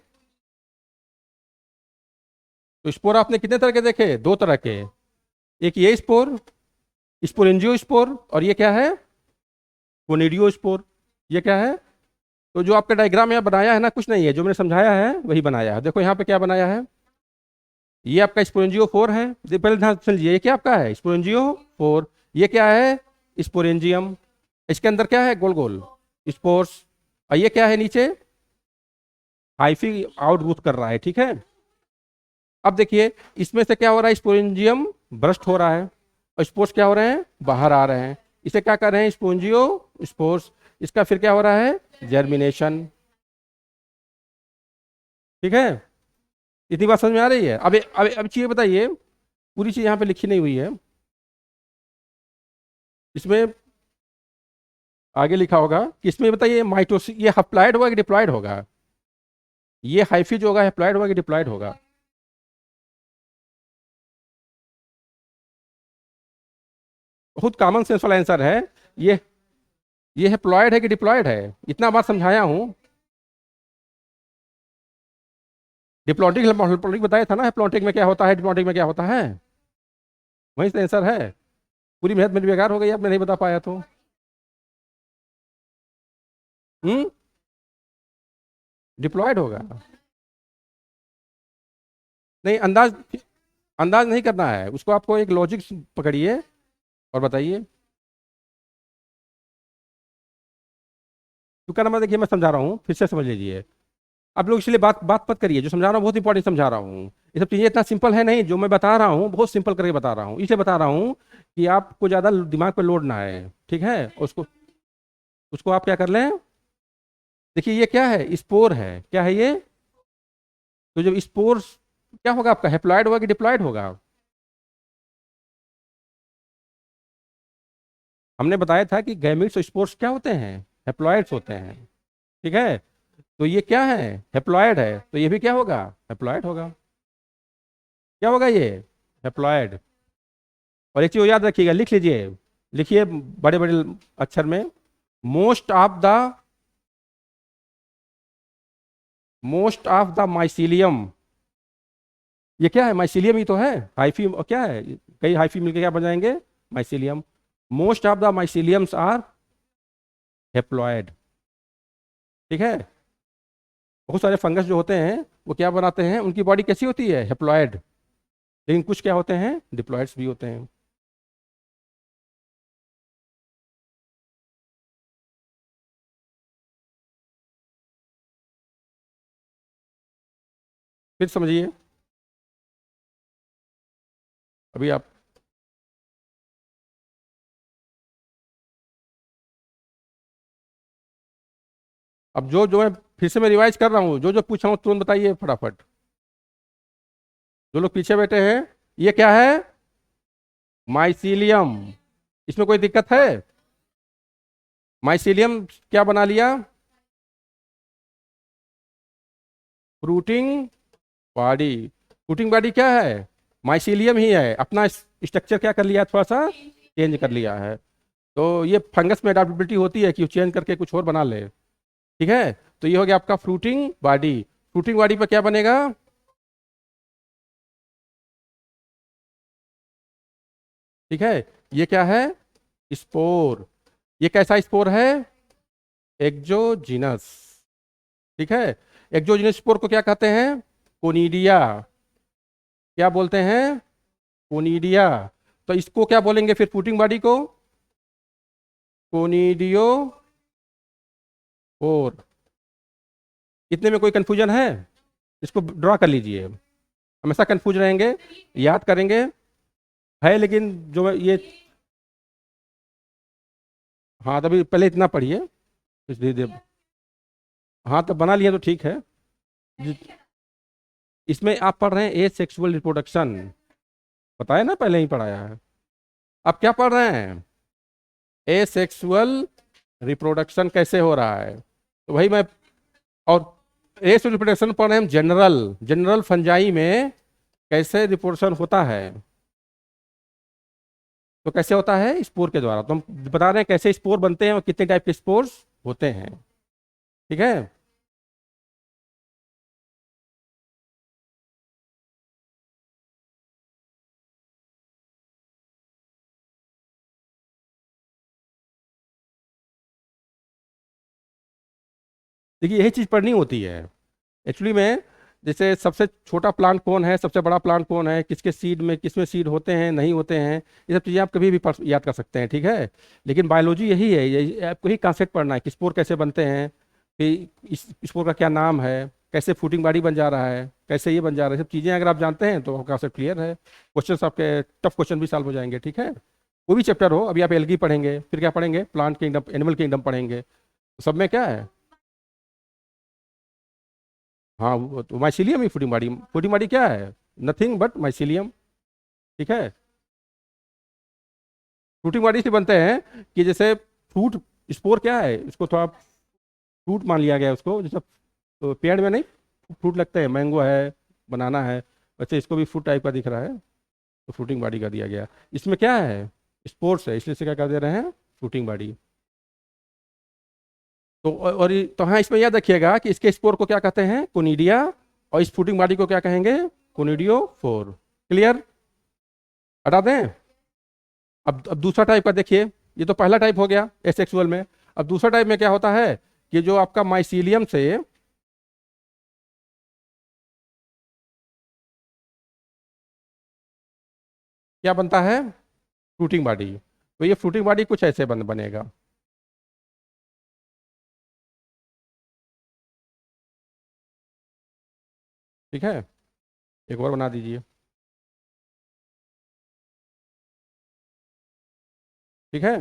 तो स्पोर आपने कितने तरह के देखे, दो तरह के, एक ये स्पोर, स्पोरेंजियो स्पोर, और ये क्या है, कोनिडियो स्पोर। ये क्या है, तो जो आपका डायग्राम यहाँ बनाया है ना, कुछ नहीं है, जो मैंने समझाया है वही बनाया है। देखो यहाँ पे क्या बनाया है, ये आपका स्पोरेंजियो फोर है, पहले ध्यान से समझिए, ये क्या आपका है, स्पोरेंजियो फोर। ये क्या है, स्पोरेंजियम। इसके अंदर क्या है, गोल गोल स्पोर्स। और ये क्या है नीचे, हाइफी आउटबूथ कर रहा है। ठीक है, अब देखिए इसमें से क्या हो रहा है, स्पोरेंजियम ब्रस्ट हो रहा है और स्पोर्स क्या हो रहे हैं, बाहर आ रहे हैं। इसे क्या कर रहे हैं, स्पोंजियो स्पोर्स। इसका फिर क्या हो रहा है, जर्मिनेशन। ठीक है, इतनी बात समझ में आ रही है। अब चीज़ बताइए, पूरी चीज़ यहाँ पे लिखी नहीं हुई है, इसमें आगे लिखा होगा कि इसमें बताइए माइटोसिस ये हप्लॉइड होगा कि डिप्लॉइड होगा, ये हाइफी जो होगा हैप्लॉइड होगा कि डिप्लॉइड होगा, बहुत कॉमन सेंस वाला आंसर है। ये ये हैप्लॉइड है कि डिप्लॉइड है, इतना बात समझाया हूँ। डिप्लॉन्टिक डिप्लॉन्टिक बताया था ना, हैप्लॉन्टिक में क्या होता है, डिप्लॉन्टिक में क्या होता है, वही से आंसर है। पूरी मेहनत मेरी बेकार हो गई, अब मैं नहीं बता पाया तो। हम्म, डिप्लॉयड होगा, नहीं अंदाज, अंदाज नहीं करना है उसको, आपको एक लॉजिक पकड़िए और बताइए। क्योंकि ना मैं देखिए मैं समझा रहा हूँ, फिर से समझ लीजिए। आप लोग इसलिए बात बात मत करिए, जो समझा रहा हूँ बहुत इंपॉर्टेंट समझा रहा हूँ। ये सब चीज़ें इतना सिंपल है नहीं, जो मैं बता रहा हूँ बहुत सिंपल करके बता रहा हूँ, इसे बता रहा हूँ कि आपको ज़्यादा दिमाग पे लोड ना आए। ठीक है, उसको उसको आप क्या कर लें, देखिए ये क्या है, स्पोर है, क्या है ये, तो जब स्पोर क्या होगा आपका, हैप्लॉइड होगा कि डिप्लॉयड होगा, हमने बताया था कि गैमीट्स और स्पोर्स क्या होते हैं, हैप्लॉइड्स होते हैं। ठीक है, तो ये क्या है, हैप्लॉइड है, तो ये भी क्या होगा, हैप्लॉइड होगा। क्या होगा ये, हैप्लॉइड। और एक चीज याद रखिएगा, लिख लीजिए, लिखिए बड़े बड़े अक्षर में, most of the most of the mycelium ये क्या है, माइसीलियम ही तो है। हाइफी क्या है, कई हाइफी मिलके क्या बन जाएंगे, mycelium. Most of the myceliums are haploid. ठीक है, बहुत सारे फंगस जो होते हैं वो क्या बनाते हैं, उनकी बॉडी कैसी होती है, हेप्लॉयड। लेकिन कुछ क्या होते हैं, डिप्लॉयड्स भी होते हैं। फिर समझिए, अभी आप, अब जो जो मैं फिर से मैं रिवाइज कर रहा हूँ, जो जो पूछा हूँ तुरंत बताइए फटाफट। जो लोग पीछे बैठे हैं, ये क्या है, माइसीलियम। इसमें कोई दिक्कत है, माइसीलियम क्या बना लिया, फ्रूटिंग बॉडी। फ्रूटिंग बॉडी क्या है, माइसीलियम ही है, अपना स्ट्रक्चर क्या कर लिया, थोड़ा सा चेंज कर लिया है। तो ये फंगस में अडेप्टेबिलिटी होती है कि वो चेंज करके कुछ और बना ले। ठीक है, तो ये हो गया आपका फ्रूटिंग बॉडी। फ्रूटिंग बॉडी पर क्या बनेगा, ठीक है, ये क्या है, स्पोर। ये कैसा स्पोर है, एक्सोजीनस। ठीक है, एक्सोजीनस स्पोर को क्या कहते हैं, कोनिडिया। क्या बोलते हैं, कोनिडिया। तो इसको क्या बोलेंगे फिर, फ्रूटिंग बॉडी को, कोनिडियो और, इतने में कोई कंफ्यूजन है, इसको ड्रॉ कर लीजिए, हमेशा कंफ्यूज रहेंगे, याद करेंगे। है लेकिन जो ये, हाँ तभी पहले इतना पढ़िए, फिर धीरे धीरे। हाँ तो बना लिया तो ठीक है। जि- इसमें आप पढ़ रहे हैं ए सेक्सुअल रिप्रोडक्शन, बताया ना, पहले ही पढ़ाया है। अब क्या पढ़ रहे हैं, ए सेक्सुअल रिप्रोडक्शन कैसे हो रहा है, तो वही मैं, और ए सेक्सुअल रिप्रोडक्शन पढ़ रहे हैं हम, जनरल जनरल फंजाई में कैसे रिप्रोडक्शन होता है। तो कैसे होता है, स्पोर के द्वारा। तो हम बता रहे हैं कैसे स्पोर बनते हैं और कितने टाइप के स्पोर्स होते हैं। ठीक है, देखिए यही चीज़ पढ़नी होती है एक्चुअली में। जैसे सबसे छोटा प्लांट कौन है, सबसे बड़ा प्लांट कौन है, किसके सीड में, किसमें सीड होते हैं नहीं होते हैं, ये सब चीज़ें आप कभी भी याद कर सकते हैं। ठीक है, लेकिन बायोलॉजी यही है, यही आपको ही कॉन्सेप्ट पढ़ना है कि स्पोर कैसे बनते हैं, कि इस स्पोर का क्या नाम है, कैसे फूटिंग बॉडी बन जा रहा है, कैसे ये बन जा रहा है, सब चीज़ें अगर आप जानते हैं तो कॉन्सेप्ट क्लियर है। क्वेश्चन आपके टफ क्वेश्चन भी सॉल्व हो जाएंगे। ठीक है, वो भी चैप्टर हो, अभी आप एल्गी पढ़ेंगे, फिर क्या पढ़ेंगे, प्लांट किंगडम, एनिमल किंगडम पढ़ेंगे, तो सब में क्या है, हाँ वो तो माइसीलियम ही फूटिंग बॉडी। फूटिंग बॉडी क्या है, नथिंग बट माइसीलियम। ठीक है, फ्रूटिंग बॉडी से बनते हैं कि जैसे फ्रूट, स्पोर क्या है, इसको थोड़ा फ्रूट मान लिया गया है उसको, जैसे पेड़ में नहीं फ्रूट लगते हैं, मैंगो है, बनाना है, वैसे इसको भी फ्रूट टाइप का दिख रहा है, तो फ्रूटिंग बॉडी का दिया गया। इसमें क्या है, स्पोर्ट्स है, इसलिए से क्या कर दे रहे हैं, फ्रूटिंग बॉडी। तो तो हाँ, इसमें याद रखिएगा कि इसके स्पोर को क्या कहते हैं, कोनिडिया, और इस फ्रूटिंग बॉडी को क्या कहेंगे, कोनिडियो फोर। क्लियर, हटा दें। अब दूसरा टाइप का देखिए, ये तो पहला टाइप हो गया एसेक्सुअल में। अब दूसरा टाइप में क्या होता है कि जो आपका माइसीलियम से क्या बनता है, फ्रूटिंग बॉडी। तो ये फ्रूटिंग बॉडी कुछ ऐसे बनेगा। ठीक है, एक और बना दीजिए। ठीक है,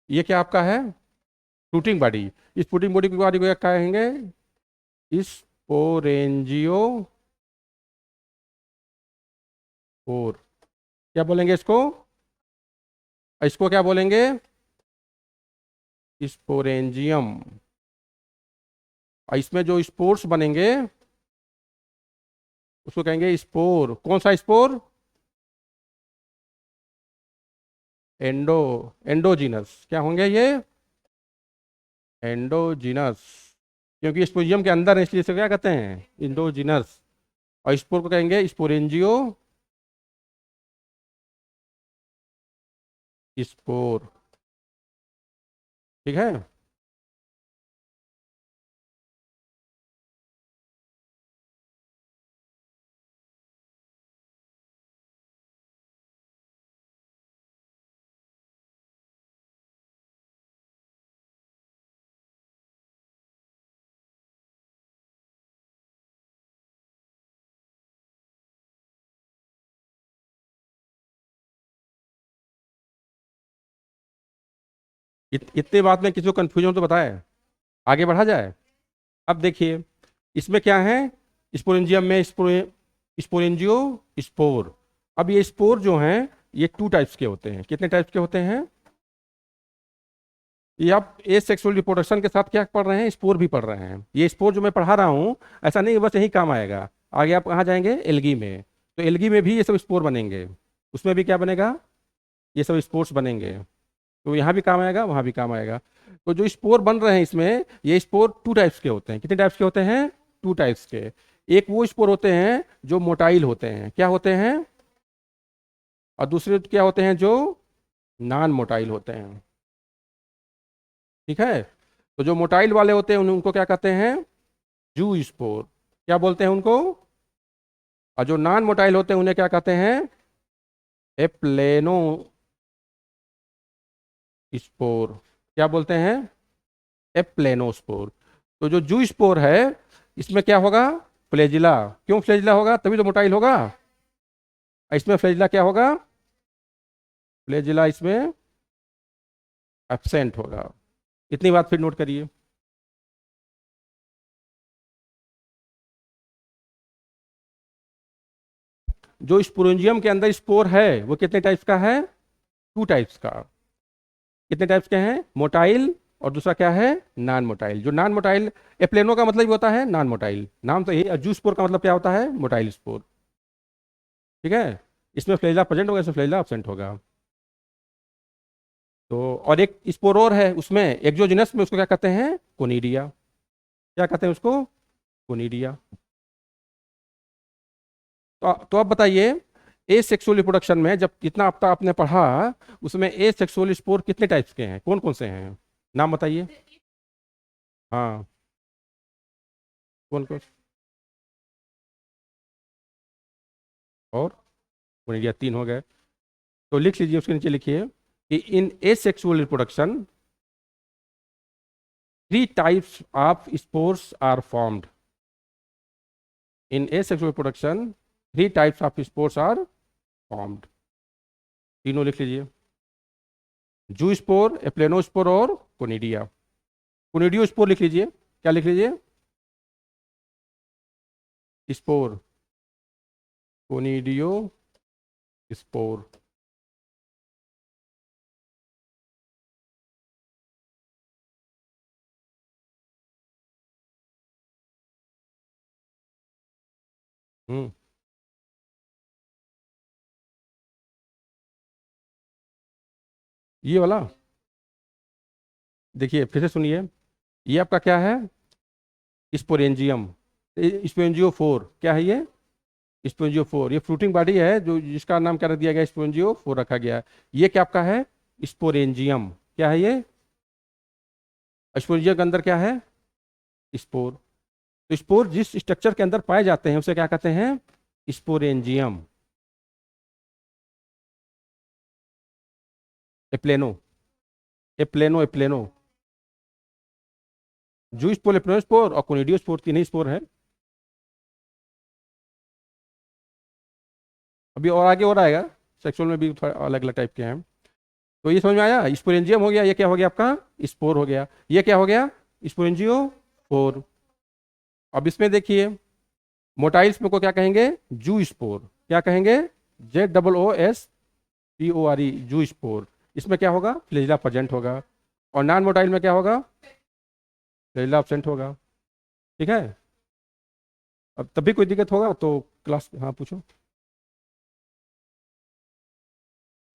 ये क्या आपका है, फ्रूटिंग बॉडी। इस फ्रूटिंग बॉडी की बॉडी को क्या कहेंगे, स्पोरेंजियो फोर। क्या बोलेंगे इसको, इसको क्या बोलेंगे, स्पोरेंजियम। और इसमें जो स्पोर्स बनेंगे उसको कहेंगे स्पोर। कौन सा स्पोर, एंडो, एंडोजीनस। क्या होंगे ये, एंडोजीनस, क्योंकि स्पोजियम के अंदर है इसलिए इसे क्या कहते हैं, इंडोजीनस। और स्पोर को कहेंगे स्पोरेंजियो स्पोर। ठीक है। इतने बात में किसी को कंफ्यूजन तो बताए, आगे बढ़ा जाए। अब देखिए इसमें क्या है, स्पोरेंजियम में स्पोरेंजियो स्पोर। अब ये स्पोर जो हैं ये टू टाइप्स के होते हैं। कितने टाइप्स के होते हैं? ये आप ए सेक्सुअल रिप्रोडक्शन के साथ क्या पढ़ रहे हैं, स्पोर भी पढ़ रहे हैं। ये स्पोर जो मैं पढ़ा रहा हूँ ऐसा नहीं बस यही काम आएगा, आगे आप कहाँ जाएंगे, एल्गी में। तो एल्गी में भी ये सब स्पोर बनेंगे, उसमें भी क्या बनेगा, ये सब स्पोर्स बनेंगे। तो यहाँ भी काम आएगा, वहाँ भी काम आएगा। तो जो स्पोर बन रहे हैं इसमें, ये स्पोर टू टाइप्स के होते हैं। कितने टाइप्स के होते हैं? टू टाइप्स के। एक वो स्पोर होते हैं जो मोटाइल होते हैं, क्या होते हैं, और दूसरे क्या होते हैं जो नॉन मोटाइल होते हैं। ठीक है। तो जो मोटाइल वाले होते हैं उनको क्या कहते हैं, जू स्पोर, क्या बोलते हैं उनको। और जो नॉन मोटाइल होते हैं उन्हें क्या कहते हैं, एप्लेनो स्पोर। क्या बोलते हैं, एप्लेनोस्पोर। तो जो जू स्पोर है इसमें क्या होगा, फ्लैजिला। क्यों फ्लैजिला होगा, तभी तो मोटाइल होगा। इसमें फ्लैजिला क्या होगा, फ्लैजिला इसमें एब्सेंट होगा। इतनी बात फिर नोट करिए। जो स्पोरेंजियम के अंदर स्पोर है वो कितने टाइप्स का है, टू टाइप्स का। कितने टाइप्स के हैं, मोटाइल और दूसरा क्या है, नॉन मोटाइल। जो नॉन मोटाइल, एप्लेनो का मतलब ही होता है नॉन मोटाइल, नाम तो यही। जू स्पोर का मतलब क्या होता है, मोटाइल स्पोर। ठीक है। इसमें फ्लैजिला प्रेजेंट होगा, इसमें फ्लैजिला एब्सेंट होगा। तो और एक स्पोर और है उसमें, एक्सोजिनस में, उसको क्या कहते हैं, कोनिडिया। क्या कहते हैं उसको, कोनिडिया। तो अब बताइए, ए सेक्सुअल रिप्रोडक्शन में जब जितना अब तक आपने पढ़ा उसमें ए सेक्सुअल स्पोर कितने टाइप्स के हैं, कौन कौन से हैं, नाम बताइए। हाँ, कौन कौन। और कोनिडिया तीन हो गए। तो लिख लीजिए, उसके नीचे लिखिए कि in asexual reproduction three types of spores are formed. In asexual reproduction three types of spores are formed. तीनों लिख लीजिए, जू स्पोर, एप्लेनोस्पोर और कोनिडिया। कोनिडियो स्पोर लिख लीजिए, क्या लिख लीजिए, स्पोर, कोनिडियो स्पोर। हम्म। ये वाला देखिए फिर से सुनिए, ये आपका क्या है, स्पोरेंजियम, स्पोरेंजियो फोर। क्या है ये, स्पोरेंजियो फोर। ये फ्रूटिंग बॉडी है जो जिसका नाम क्या रख दिया गया, स्पोरेंजियो फोर रखा गया है। ये क्या आपका है, स्पोरेंजियम। क्या है ये, स्पोरेंजियम के अंदर क्या है, स्पोर। तो स्पोर जिस स्ट्रक्चर के अंदर पाए जाते हैं उसे क्या कहते हैं, स्पोरेंजियम। एप्लेनो, एप्लेनो, एप्लेनो। जू स्पोर, एप्लेनो स्पोर और कोनिडियो स्पोर, तीन ही स्पोर है। अभी और आगे और आएगा, सेक्सुअल में भी थोड़ा अलग अलग टाइप के हैं। तो ये समझ में आया, स्पोरेंजियम हो गया, ये क्या हो गया आपका, स्पोर हो गया। ये क्या हो गया, स्पोरेंजियो फोर। अब इसमें देखिए, मोटाइल्स में को क्या कहेंगे, जू स्पोर। क्या कहेंगे, ZOOSPORE, जू स्पोर। इसमें क्या होगा, फ्लैजिला प्रेजेंट होगा। और नॉन मोटाइल में क्या होगा, फ्लैजिला एब्सेंट होगा। ठीक है। अब तभी कोई दिक्कत होगा तो क्लास, हाँ पूछो।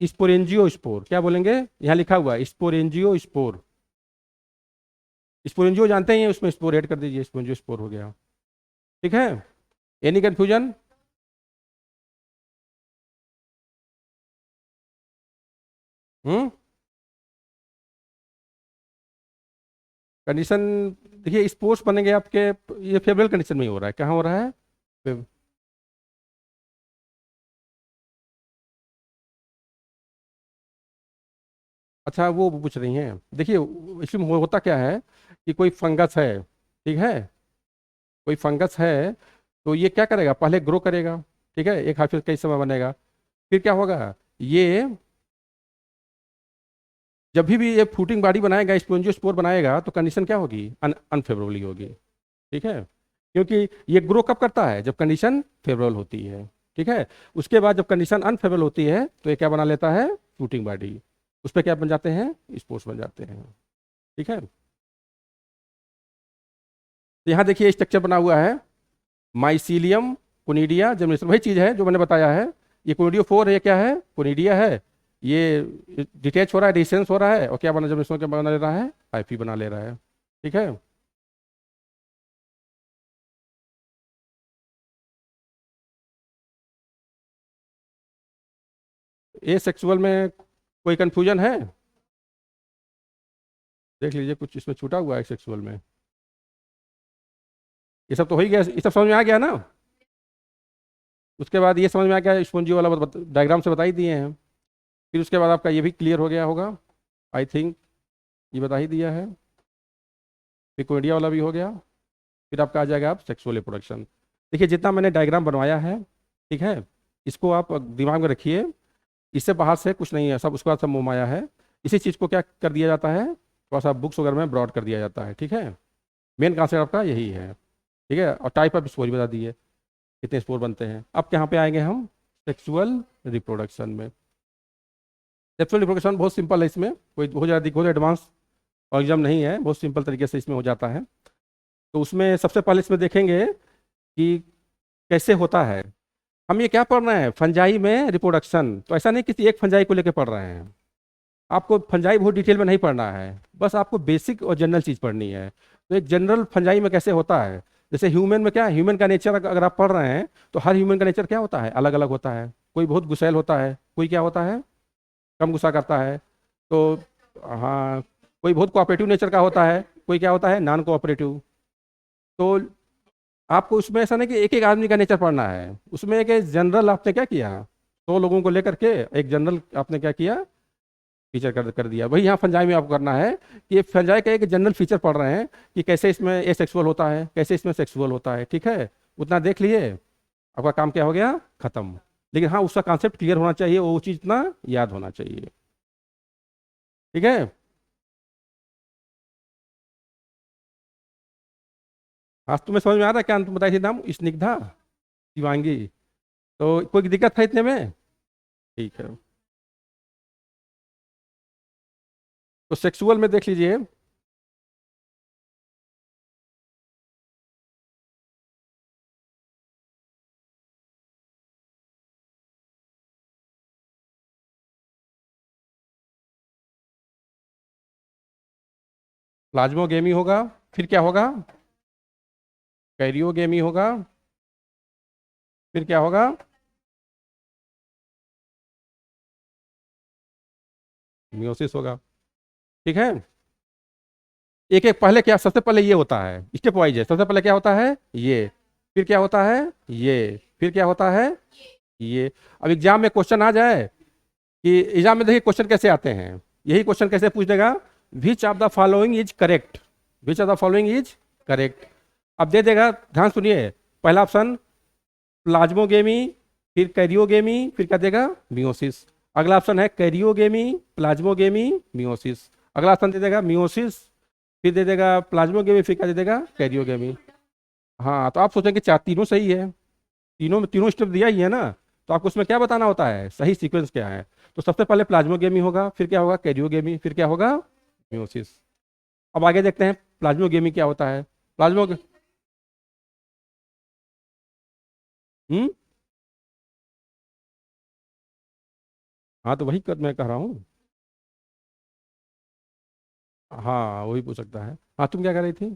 स्पोरेंजियो स्पोर, क्या बोलेंगे, यहाँ लिखा हुआ है स्पोरेंजियो स्पोर। स्पोरेंजियो जानते ही हैं, उसमें स्पोर ऐड कर दीजिए, स्पोरेंजियो स्पोर हो गया। ठीक है। Any confusion? हम्म। कंडीशन देखिए, स्पोर्ट्स बनेंगे आपके, ये फेवरेबल कंडीशन में ही हो रहा है, कहाँ हो रहा है? फेव- अच्छा, वो पूछ रही हैं, देखिए इसमें होता क्या है कि कोई फंगस है, ठीक है, कोई फंगस है, तो ये क्या करेगा, पहले ग्रो करेगा, ठीक है, एक हाफ कई समय बनेगा, फिर क्या होगा, ये जब भी ये फ्रूटिंग बॉडी बनाएगा, स्पोर बनाएगा, तो कंडीशन क्या होगी, अनफेवरेबली होगी, ठीक है, क्योंकि ये ग्रो कब करता है, जब कंडीशन फेवरेबल होती है, ठीक है। उसके बाद जब कंडीशन अनफेवरेबल होती है, तो ये क्या बना लेता है, फ्रूटिंग बॉडी, उस पर क्या बन जाते हैं, स्पोर्स बन जाते हैं, ठीक है। तो यहाँ देखिए स्ट्रक्चर बना हुआ है, माइसीलियम, कोनिडिया, जर्मिनेशन, वही चीज़ है जो मैंने बताया है। ये कोनिडियो फोर है, ये क्या है, कोनिडिया है, ये डिटेच हो रहा है, डिसेंस हो रहा है, और क्या बना, जर्मिनेशन क्या बना ले रहा है, हाइफी बना ले रहा है, ठीक है। ए सेक्सुअल में कोई कंफ्यूजन है? देख लीजिए कुछ इसमें छूटा हुआ है सेक्सुअल में, ये सब तो हो ही गया, ये सब समझ में आ गया ना। उसके बाद ये समझ में आ गया, स्पॉन्जी वाला डायग्राम से बता ही दिए हैं। फिर उसके बाद आपका ये भी क्लियर हो गया होगा, आई थिंक, ये बता ही दिया है। फिर कोइडिया वाला भी हो गया। फिर आपका आ जाएगा आप सेक्सुअल रिप्रोडक्शन। देखिए जितना मैंने डायग्राम बनवाया है, ठीक है, इसको आप दिमाग में रखिए, इससे बाहर से कुछ नहीं है, सब उसके बाद सब मोह है। इसी चीज़ को क्या कर दिया जाता है, थोड़ा सा बुक्स वगैरह में ब्रॉड कर दिया जाता है, ठीक है। मेन कॉन्सेप्ट आपका यही है, ठीक है, और टाइप ऑफ स्पोर भी बता दिए, कितने स्पोर बनते हैं। अब यहाँ पे आएंगे हम सेक्सुअल रिप्रोडक्शन में। सेक्सुअल रिप्रोडक्शन बहुत सिंपल है, इसमें कोई बहुत एडवांस और एग्जाम नहीं है, बहुत सिंपल तरीके से इसमें हो जाता है। तो उसमें सबसे पहले इसमें देखेंगे कि कैसे होता है। हम ये क्या पढ़ रहे हैं, फंजाई में रिप्रोडक्शन, तो ऐसा नहीं किसी एक फंजाई को लेकर पढ़ रहे हैं, आपको फंजाई बहुत डिटेल में नहीं पढ़ना है, बस आपको बेसिक और जनरल चीज़ पढ़नी है। तो एक जनरल फंजाई में कैसे होता है, जैसे ह्यूमन में क्या है, ह्यूमन का नेचर अगर आप पढ़ रहे हैं, तो हर ह्यूमन का नेचर क्या होता है, अलग अलग होता है। कोई बहुत गुस्सैल होता है, कोई क्या होता है, कम गुस्सा करता है, तो हाँ, कोई बहुत कोऑपरेटिव नेचर का होता है, कोई क्या होता है, नॉन कोऑपरेटिव। तो आपको उसमें ऐसा नहीं कि एक एक आदमी का नेचर पढ़ना है, उसमें एक जनरल आपने क्या किया, 100 लोगों को लेकर के एक जनरल आपने क्या किया, फीचर कर दिया। वही यहाँ फंजाई में आपको करना है कि ये फंजाई का एक जनरल फीचर पढ़ रहे हैं कि कैसे इसमें ए सेक्सुअल होता है, कैसे इसमें सेक्सुअल होता है, ठीक है। उतना देख लिए, आपका काम क्या हो गया, खत्म। लेकिन हाँ, उसका कॉन्सेप्ट क्लियर होना चाहिए, वो चीज़ इतना याद होना चाहिए, ठीक है। आज तुम्हें समझ में आ रहा है क्या, तुम बताई थी नाम स्निग्धा, शिवांगी, तो कोई दिक्कत है इतने में? ठीक है। तो सेक्सुअल में देख लीजिए, प्लाज्मोगेमी होगा, फिर क्या होगा, कैरियोगेमी होगा, फिर क्या होगा, मियोसिस होगा, ठीक है। एक एक पहले क्या, सबसे पहले ये होता है, स्टेप वाइज है, सबसे पहले क्या होता है, ये, फिर क्या होता है, ये, फिर क्या होता है, ये। अब एग्जाम में क्वेश्चन आ जाए कि एग्जाम में देखिए क्वेश्चन कैसे आते हैं, यही क्वेश्चन कैसे पूछ देगा, which of the following is correct, which of the following is correct. अब दे देगा, ध्यान सुनिए, पहला ऑप्शन प्लाज्मोगेमी, फिर कैरियोगेमी, फिर क्या देगा, मियोसिस। अगला ऑप्शन है कैरियोगेमी, प्लाज्मोगेमी, मियोसिस। अगला ऑप्शन दे देगा मियोसिस, फिर दे देगा प्लाज्मोगेमी, फिर क्या दे देगा, कैरियोगेमी। हाँ, तो आप सोचेंगे चार तीनों सही है, तीनों में तीनों स्टेप दिया ही है ना, तो आपको उसमें क्या बताना होता है, सही सीक्वेंस क्या है। तो सबसे पहले प्लाज्मोगेमी होगा, फिर क्या होगा, कैरियोगेमी, फिर क्या होगा, मियोसिस। अब आगे देखते हैं प्लाज्मोगेमी क्या होता है। प्लाज्मो हम्म, हाँ, तो वही मैं कह रहा हूँ। हाँ, वही पूछ सकता है। हाँ, तुम क्या कह रही थी,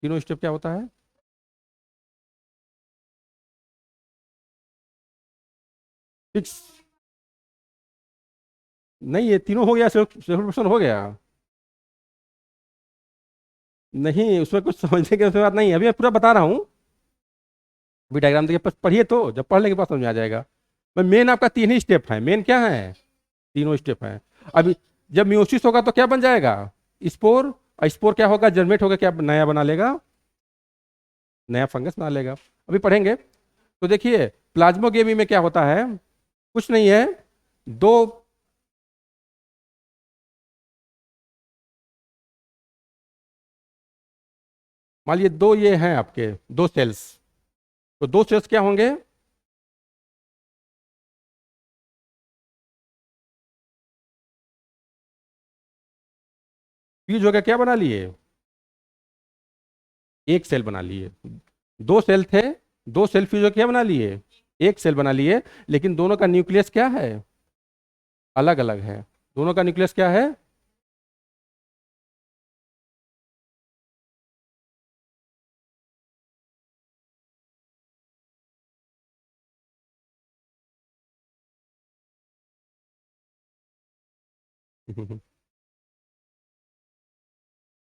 तीनों स्टेप क्या होता है? फिक्स नहीं, ये तीनों हो गया, सेल्फ हो गया। नहीं, उसमें कुछ समझने की उसमें बात नहीं है, अभी मैं पूरा बता रहा हूँ। अभी डायग्राम देखिए, पढ़िए तो, जब पढ़ लेंगे बाद समझ में आ जाएगा। मैं मेन आपका तीन ही स्टेप है, मेन क्या है, तीनों स्टेप है। अभी जब म्यूसिस होगा तो क्या बन जाएगा, स्पोर। और स्पोर क्या होगा, जर्मेट होगा, क्या नया बना लेगा, नया फंगस बना लेगा। अभी पढ़ेंगे। तो देखिए प्लाज्मोगेमी में क्या होता है, कुछ नहीं है, दो, मान लीजिए दो ये हैं आपके, दो सेल्स, तो दो सेल्स क्या होंगे, फ्यूज होकर क्या बना लिए, एक सेल बना लिए। दो सेल थे, दो सेल फ्यूज होकर क्या बना लिए, एक सेल बना लिए। लेकिन दोनों का न्यूक्लियस क्या है, अलग अलग है। दोनों का न्यूक्लियस क्या है,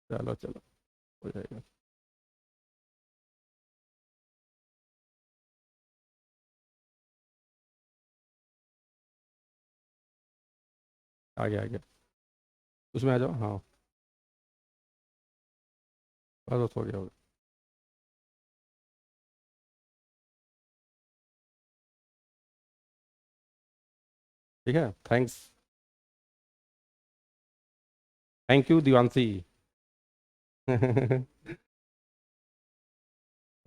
चलो चलो, हो जाएगा। आ गया आ गया, उसमें आ जाओ, हाँ। बस बस, हो गया हो गया। ठीक है, थैंक्स। Thank you Divanshi.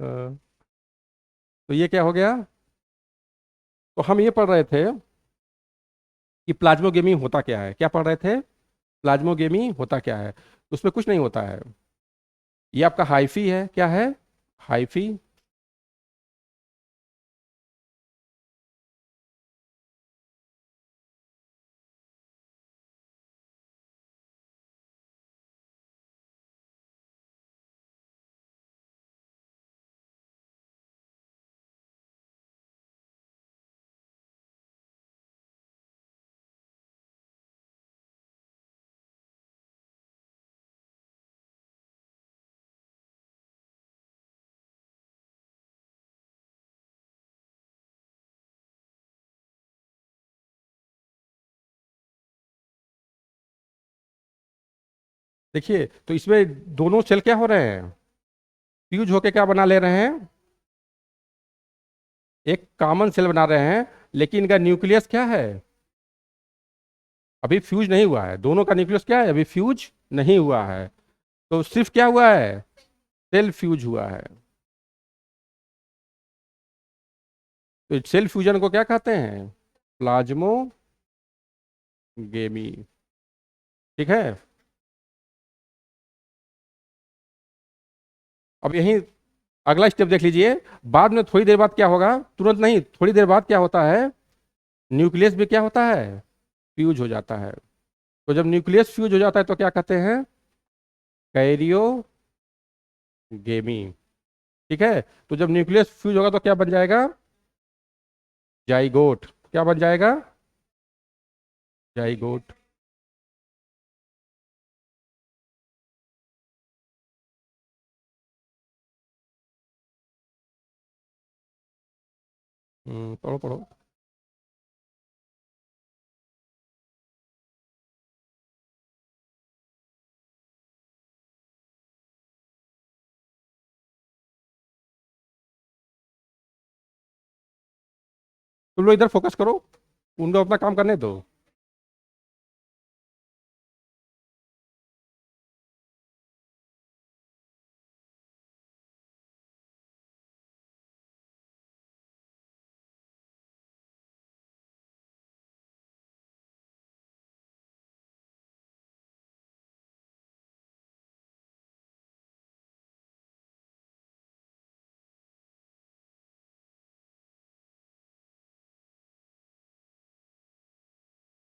तो ये क्या हो गया, तो हम ये पढ़ रहे थे कि प्लाज्मोगेमी होता क्या है, क्या पढ़ रहे थे, प्लाज्मोगेमी होता क्या है। उसमें कुछ नहीं होता है, ये आपका हाइफी है, क्या है, हाइफी। देखिए तो इसमें दोनों सेल क्या हो रहे हैं, फ्यूज होके क्या बना ले रहे हैं, एक कॉमन सेल बना रहे हैं। लेकिन इनका न्यूक्लियस क्या है, अभी फ्यूज नहीं हुआ है। दोनों का न्यूक्लियस क्या है, अभी फ्यूज नहीं हुआ है। तो सिर्फ क्या हुआ है, सेल फ्यूज हुआ है। तो सेल फ्यूजन को क्या कहते हैं, प्लाज्मोगेमी। ठीक है। अब यही अगला स्टेप देख लीजिए। बाद में थोड़ी देर बाद क्या होगा, तुरंत नहीं, थोड़ी देर बाद क्या होता है, न्यूक्लियस भी क्या होता है, फ्यूज हो जाता है। तो जब न्यूक्लियस फ्यूज हो जाता है तो क्या कहते हैं, कैरियोगेमी। ठीक है। तो जब न्यूक्लियस फ्यूज होगा तो क्या बन जाएगा, जाइगोट। क्या बन जाएगा, जाइगोट। पढ़ो पढ़ो। तुम लोग इधर फोकस करो, उनको अपना काम करने दो।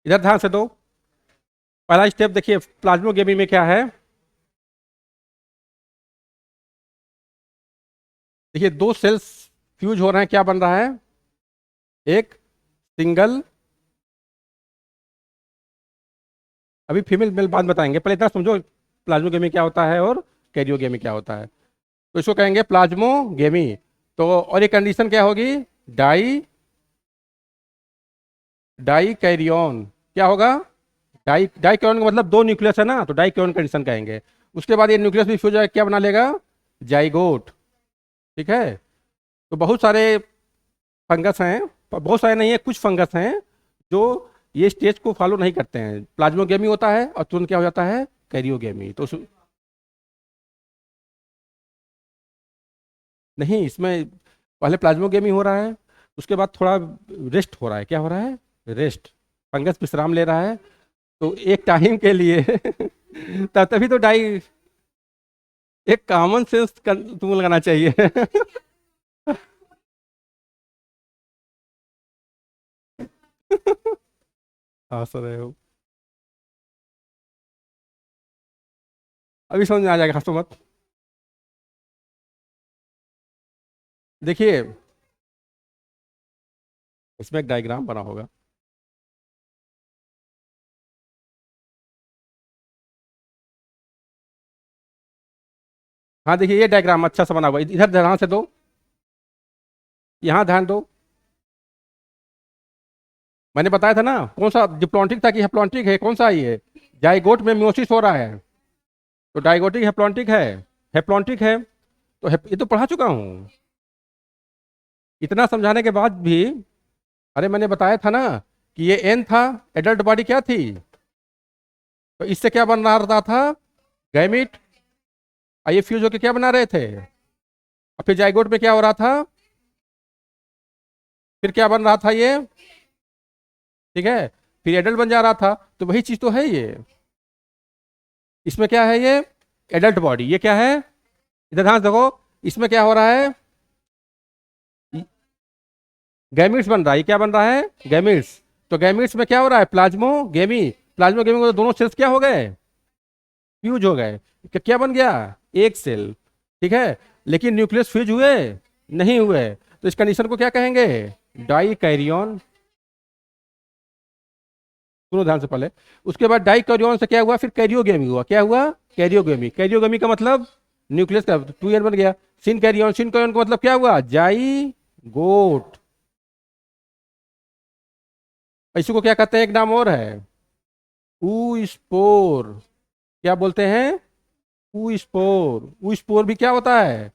इधर ध्यान से दो। पहला स्टेप देखिए, प्लाज्मोगेमी में क्या है, देखिए दो सेल्स फ्यूज हो रहे हैं, क्या बन रहा है, एक सिंगल, अभी फीमेल मेल बाद बताएंगे, पहले इतना समझो प्लाज्मोगेमी क्या होता है और कैरियोगेमी क्या होता है। तो इसको कहेंगे प्लाज्मोगेमी। तो और ये कंडीशन क्या होगी, डाई डाई कैरियन, क्या होगा, डाई डाई कैरियन का मतलब दो न्यूक्लियस है ना, तो डाई कैरियन कंडीशन कहेंगे। उसके बाद ये न्यूक्लियस भी फ्यूज होकर क्या बना लेगा, जाइगोट। ठीक है। तो बहुत सारे फंगस हैं, बहुत सारे नहीं है, कुछ फंगस हैं जो ये स्टेज को फॉलो नहीं करते हैं। प्लाज्मोगेमी होता है और तुरंत क्या हो जाता है, कैरियोगेमी। तो नहीं, इसमें पहले प्लाज्मोगेमी हो रहा है, उसके बाद थोड़ा रेस्ट हो रहा है, क्या हो रहा है, रेस्ट, फंगस विश्राम ले रहा है, तो एक टाइम के लिए तभी तो डाई, एक कॉमन सेंस तुम लगाना चाहिए। हंस रहे हो, अभी समझ में आ जाएगा, हंसो मत। देखिए, इसमें एक डायग्राम बना होगा। हाँ देखिए, ये डायग्राम अच्छा सा बना हुआ है, इधर ध्यान से दो, यहाँ ध्यान दो। मैंने बताया था ना, कौन सा डिप्लॉन्टिक था कि हेप्लॉन्टिक है, कौन सा है ये, जाइगोट में मियोसिस हो रहा है, तो डाइगोटिक हेप्लॉन्टिक है, हेप्लॉन्टिक है। तो ये तो पढ़ा चुका हूँ। इतना समझाने के बाद भी, अरे मैंने बताया था ना कि ये एन था, एडल्ट बॉडी क्या थी, तो इससे क्या बन रहा था, गैमिट। और ये फ्यूज होके क्या बना रहे थे, और फिर जाइगोट में क्या हो रहा था, फिर क्या बन रहा था ये, ठीक है, फिर एडल्ट बन जा रहा था। तो वही चीज तो है ये, इसमें क्या है ये, एडल्ट बॉडी, ये क्या है, इधर ध्यान से देखो, इसमें क्या हो रहा है, गैमिट्स बन रहा है, ये क्या बन रहा है, गैमिट्स। तो गैमिट्स में क्या हो रहा है, प्लाज्मोगेमी। प्लाज्मोगेमी में तो दोनों सेल्स क्या हो गए, फ्यूज हो गए। क्या बन गया, एक सेल। ठीक है, लेकिन न्यूक्लियस फ्यूज हुए नहीं हुए, तो इस कंडीशन को क्या कहेंगे, डाई कैरियन। सुनो ध्यान से पहले, उसके बाद डाई कैरियन से क्या हुआ, फिर कैरियोगेमी हुआ, क्या हुआ, कैरियोगेमी। कैरियोगेमी का मतलब न्यूक्लियस का टू एन बन गया। सिन कैरियन, सिन कैरियन का मतलब क्या हुआ, जाई गोट। इसी को क्या कहते हैं, एक नाम और है, ऊ स्पोर। क्या बोलते हैं, ऊ स्पोर। ऊ स्पोर भी क्या होता है,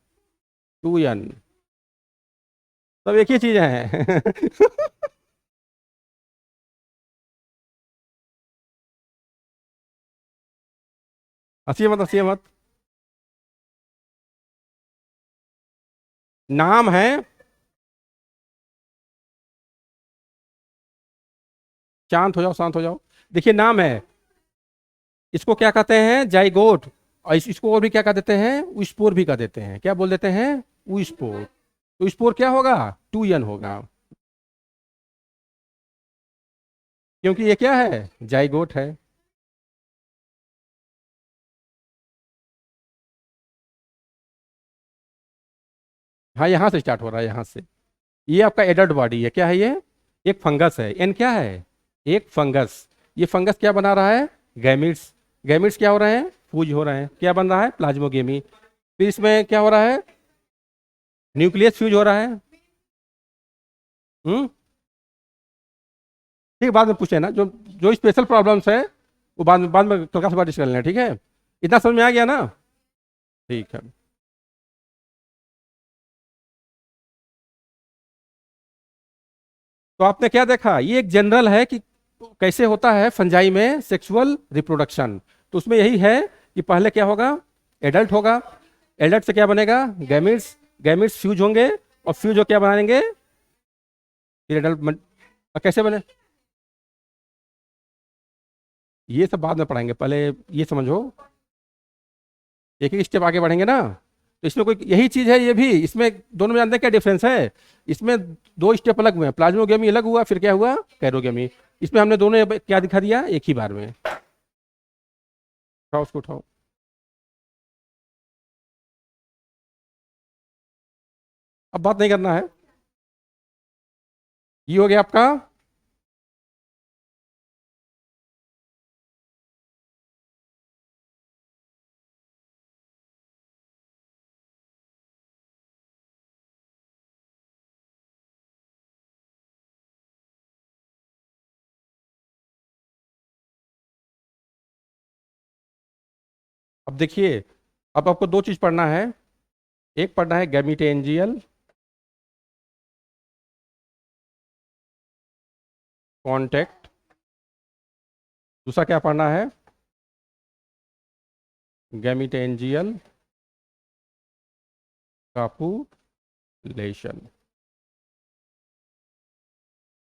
टू एन। सब एक ही चीज है। हंसिए मत, हंसिए मत। नाम है, शांत हो जाओ, शांत हो जाओ। देखिए नाम है, इसको क्या कहते हैं, जाइगोट। और इसको और भी क्या कह देते हैं, उस्पोर भी कह देते हैं, क्या बोल देते हैं, उस्पोर। तो स्पोर क्या होगा, टू एन होगा, क्योंकि ये क्या है, जाइगोट है। हाँ, यहाँ से स्टार्ट हो रहा है, यहाँ से। ये आपका एडल्ट बॉडी है, क्या है ये, एक फंगस है, एन क्या है, एक फंगस। ये फंगस क्या बना रहा है, गैमिट्स। गैमिट्स क्या हो रहे हैं, फूज हो रहे हैं, क्या बन रहा है, प्लाज्मोगेमी। फिर इसमें क्या हो रहा है, न्यूक्लियस फ्यूज हो रहा है। हम्म, ठीक है, बाद में पूछे ना, जो जो स्पेशल प्रॉब्लम्स है वो बाद में कल का सुबह डिस्कस कर लेना, ठीक है। इतना समझ में आ गया ना, ठीक है। तो आपने क्या देखा, ये एक जनरल है कि कैसे होता है फंजाई में सेक्सुअल रिप्रोडक्शन। तो उसमें यही है कि पहले क्या होगा, एडल्ट होगा, एडल्ट से क्या बनेगा, गैमिट्स। गैमिट्स फ्यूज होंगे, और फ्यूज हो क्या बनाएंगे, फिर एडल्ट कैसे बने, ये सब बाद में पढ़ाएंगे, पहले ये समझो। एक एक स्टेप आगे बढ़ेंगे ना, तो इसमें कोई यही चीज है, ये भी इसमें दोनों में जानते हैं क्या डिफरेंस है। इसमें दो स्टेप अलग हुए हैं, प्लाज्मोगेमी अलग हुआ, फिर क्या हुआ, कैरोगेमी। इसमें हमने दोनों क्या दिखा दिया, एक ही बार में। उठाओ उसको, उठाओ। अब बात नहीं करना है, ये हो गया आपका अब देखिए, अब आपको दो चीज पढ़ना है। एक पढ़ना है गैमीटेंजियल कॉन्टेक्ट, दूसरा क्या पढ़ना है, गैमीटेंजियल कॉपुलेशन।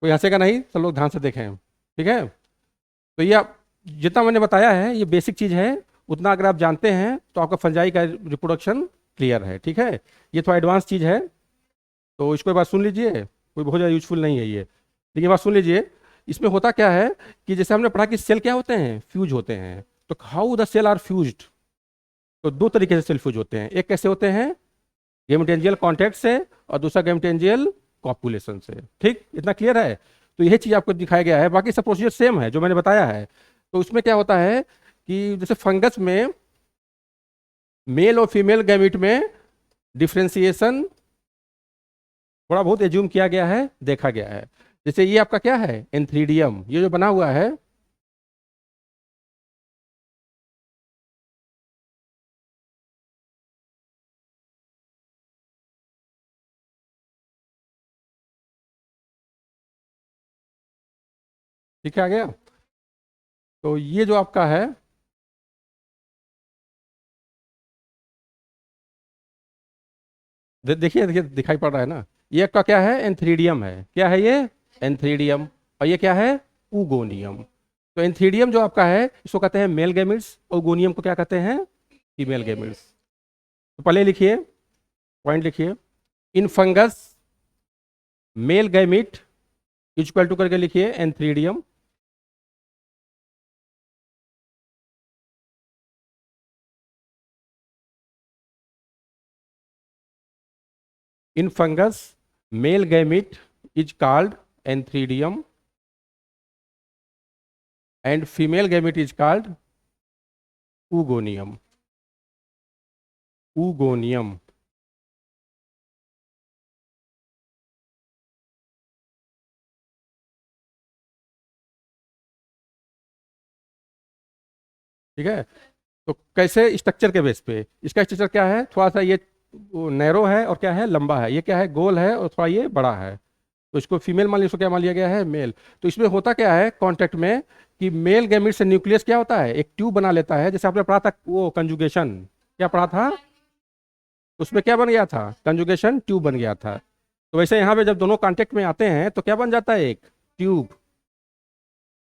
कोई हंसेगा नहीं, सब लोग ध्यान से देखें, ठीक है। तो ये आप जितना मैंने बताया है ये बेसिक चीज़ है, उतना अगर आप जानते हैं तो आपका फंजाई का रिप्रोडक्शन क्लियर है, ठीक है। ये थोड़ा एडवांस चीज़ है, तो इसको एक बार सुन लीजिए, कोई बहुत ज़्यादा यूजफुल नहीं है ये, लेकिन ये बात सुन लीजिए। इसमें होता क्या है कि जैसे हमने पढ़ा कि सेल क्या होते हैं, फ्यूज होते हैं। तो how the cell are fused, तो दो तरीके से सेल फ्यूज होते हैं। एक कैसे होते हैं, गेमिटेंजियल कॉन्टैक्ट से, और दूसरा गेमिटेंजियल कॉपुलेशन से, ठीक, इतना क्लियर है। तो यही चीज़ आपको दिखाया गया है, बाकी सब प्रोसीजर सेम है जो मैंने बताया है। तो उसमें क्या होता है कि जैसे फंगस में मेल और फीमेल गैमीट में डिफ्रेंसिएशन थोड़ा बहुत एज्यूम किया गया है, देखा गया है। जैसे ये आपका क्या है, एंथ्रीडियम, ये जो बना हुआ है, ठीक है, आ गया। तो ये जो आपका है, देखिए देखिए दिखाई पड़ रहा है ना, ये आपका क्या है, एंथ्रीडियम है। क्या है ये, एंथ्रीडियम। और ये क्या है, उगोनियम। तो एंथ्रीडियम जो आपका है इसको कहते हैं मेल गैमिट्स, और उगोनियम को क्या कहते हैं, फीमेल गैमिट्स। तो पहले लिखिए, पॉइंट लिखिए, in fungus male gamete equal to करके लिखिए antheridium, in fungus male gamete is called antheridium and female gamete is called oogonium, oogonium. ठीक है। तो कैसे, स्ट्रक्चर के बेस पे, इसका स्ट्रक्चर क्या है, थोड़ा सा ये नैरो है और क्या है, लंबा है। ये क्या है, गोल है और थोड़ा ये बड़ा है। तो इसको फीमेल मान लिया, इसको क्या मान लिया गया है, मेल। तो इसमें होता क्या है कॉन्टेक्ट में, कि मेल गैमीट से न्यूक्लियस क्या होता है, एक ट्यूब बना लेता है। जैसे आपने पढ़ा था वो कंजुगेशन, क्या पढ़ा था, उसमें क्या बन गया था, कंजुगेशन ट्यूब बन गया था। तो वैसे यहाँ पे जब दोनों कॉन्टेक्ट में आते हैं तो क्या बन जाता है, एक ट्यूब।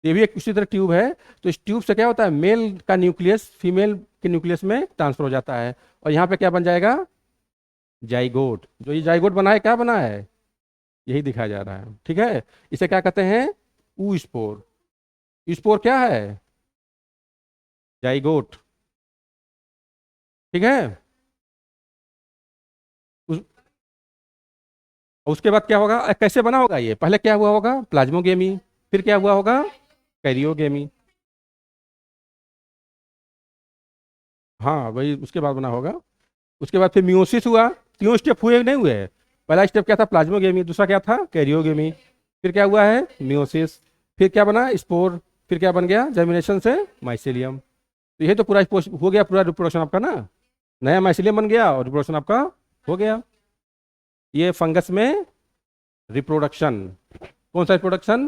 ये भी एक उसी तरह ट्यूब है। तो इस ट्यूब से क्या होता है, मेल का न्यूक्लियस फीमेल के न्यूक्लियस में ट्रांसफर हो जाता है, और यहाँ पे क्या बन जाएगा, जाइगोट। जो ये जाइगोट बना है, क्या बना है, यही दिखाया जा रहा है, ठीक है। इसे क्या कहते हैं, ऊ स्पोर। स्पोर क्या है, जाइगोट, ठीक है। उस, उसके बाद क्या होगा, कैसे बना होगा ये, पहले क्या हुआ होगा, प्लाज्मोगेमी, फिर क्या हुआ होगा, कैरियोगेमी। हाँ वही उसके बाद बना होगा। उसके बाद फिर मियोसिस हुआ। तीनों स्टेप हुए नहीं हुए, पहला स्टेप क्या था, प्लाज्मोगेमी, दूसरा क्या था, कैरियोगेमी, फिर क्या हुआ है, मियोसिस, फिर क्या बना, स्पोर, फिर क्या बन गया, जर्मिनेशन से माइसेलियम। तो ये तो पूरा हो गया, पूरा रिप्रोडक्शन आपका ना, नया माइसेलियम बन गया और रिप्रोडक्शन आपका हो गया। ये फंगस में रिप्रोडक्शन, कौन सा रिप्रोडक्शन,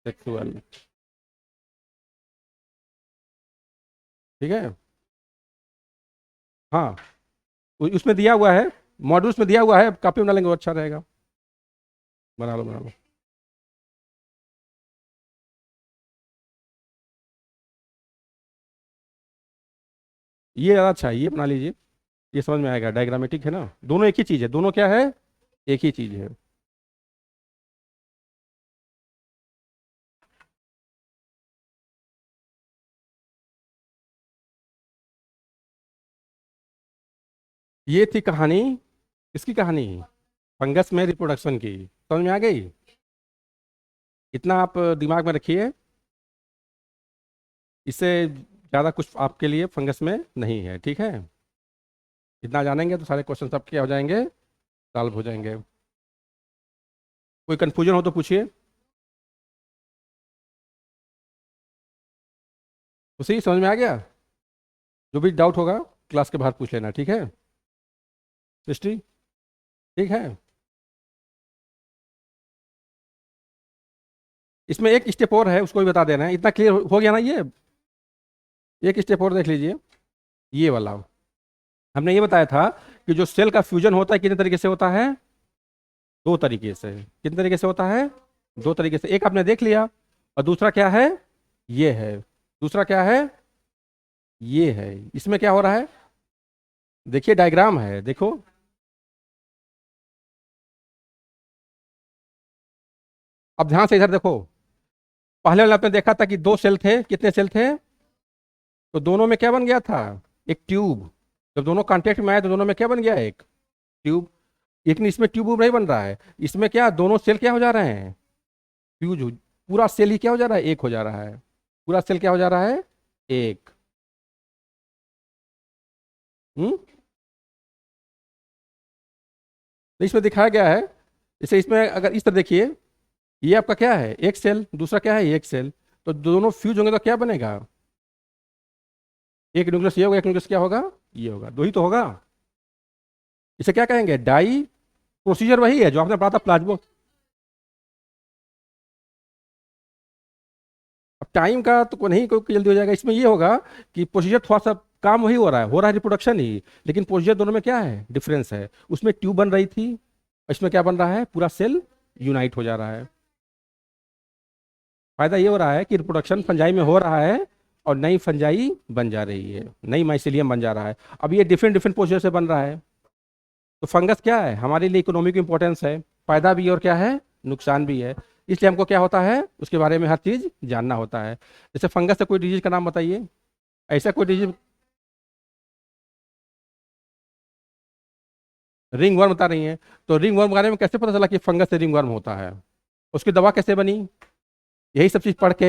सेक्सुअल, ठीक है। हाँ उसमें दिया हुआ है, मॉड्यूल्स में दिया हुआ है, कॉपी बना लेंगे वो अच्छा रहेगा। बना लो बना लो। ये ज़्यादा अच्छा है, ये बना लीजिए, ये समझ में आएगा, डायग्रामेटिक है ना, दोनों एक ही चीज़ है, दोनों क्या है, एक ही चीज़ है। ये थी कहानी, किसकी कहानी, फंगस में रिप्रोडक्शन की, समझ में आ गई। इतना आप दिमाग में रखिए, इससे ज़्यादा कुछ आपके लिए फंगस में नहीं है, ठीक है। इतना जानेंगे तो सारे क्वेश्चन आपके क्या हो जाएंगे, सॉल्व हो जाएंगे। कोई कंफ्यूजन हो तो पूछिए। उसी समझ में आ गया। जो भी डाउट होगा क्लास के बाहर पूछ लेना, ठीक है सृष्टि? ठीक है। इसमें एक स्टेप और है, उसको भी बता देना है। इतना क्लियर हो गया ना ये? एक स्टेप और देख लीजिए, ये वाला। हमने ये बताया था कि जो सेल का फ्यूजन होता है कितने तरीके से होता है? दो तरीके से। कितने तरीके से होता है? दो तरीके से। एक आपने देख लिया, और दूसरा क्या है? ये है। दूसरा क्या है? ये है। इसमें क्या हो रहा है? देखिए डायग्राम है, देखो। अब ध्यान से इधर देखो। पहले वाले आपने देखा था कि दो सेल थे, कितने सेल थे? तो दोनों में क्या बन गया था? एक ट्यूब। जब दोनों कांटेक्ट में आए तो दोनों में क्या बन गया? एक ट्यूब। लेकिन इसमें ट्यूब व्यूब नहीं बन रहा है। इसमें क्या दोनों सेल क्या हो जा रहे हैं? फ्यूज पूरा सेल ही क्या हो जा रहा है? एक हो जा रहा है। पूरा सेल क्या हो जा रहा है? एक। हम्म। तो इसमें दिखाया गया है। इसे इसमें अगर इस तरह देखिए, ये आपका क्या है? एक सेल। दूसरा क्या है? एक सेल। तो दोनों फ्यूज होंगे तो क्या बनेगा? एक न्यूक्लियस ये होगा, एक न्यूक्लियस क्या होगा? ये होगा। दो ही तो होगा। इसे क्या कहेंगे? डाई। प्रोसीजर वही है जो आपने पढ़ा था प्लाज्मो। अब टाइम का तो नहीं कोई जल्दी हो जाएगा। इसमें ये होगा कि प्रोसीजर थोड़ा सा काम वही हो रहा है रिप्रोडक्शन ही, लेकिन प्रोसीजर दोनों में क्या है? डिफरेंस है। उसमें ट्यूब बन रही थी, इसमें क्या बन रहा है? पूरा सेल यूनाइट हो जा रहा है। फायदा ये हो रहा है कि रिप्रोडक्शन फंजाई में हो रहा है, और नई फंजाई बन जा रही है, नई माइसेलियम बन जा रहा है। अब ये डिफरेंट डिफरेंट प्रोसीजर से बन रहा है। तो फंगस क्या है? हमारे लिए इकोनॉमिक इंपॉर्टेंस है, फायदा भी है और क्या है? नुकसान भी है। इसलिए हमको क्या होता है? उसके बारे में हर चीज जानना होता है। जैसे फंगस से कोई डिजीज का नाम बताइए, ऐसा कोई डिजीज। रिंग वर्म बता रही है। तो रिंग वर्म के बारे में कैसे पता चला कि फंगस से रिंग वर्म होता है? उसकी दवा कैसे बनी? यही सब चीज पढ़ के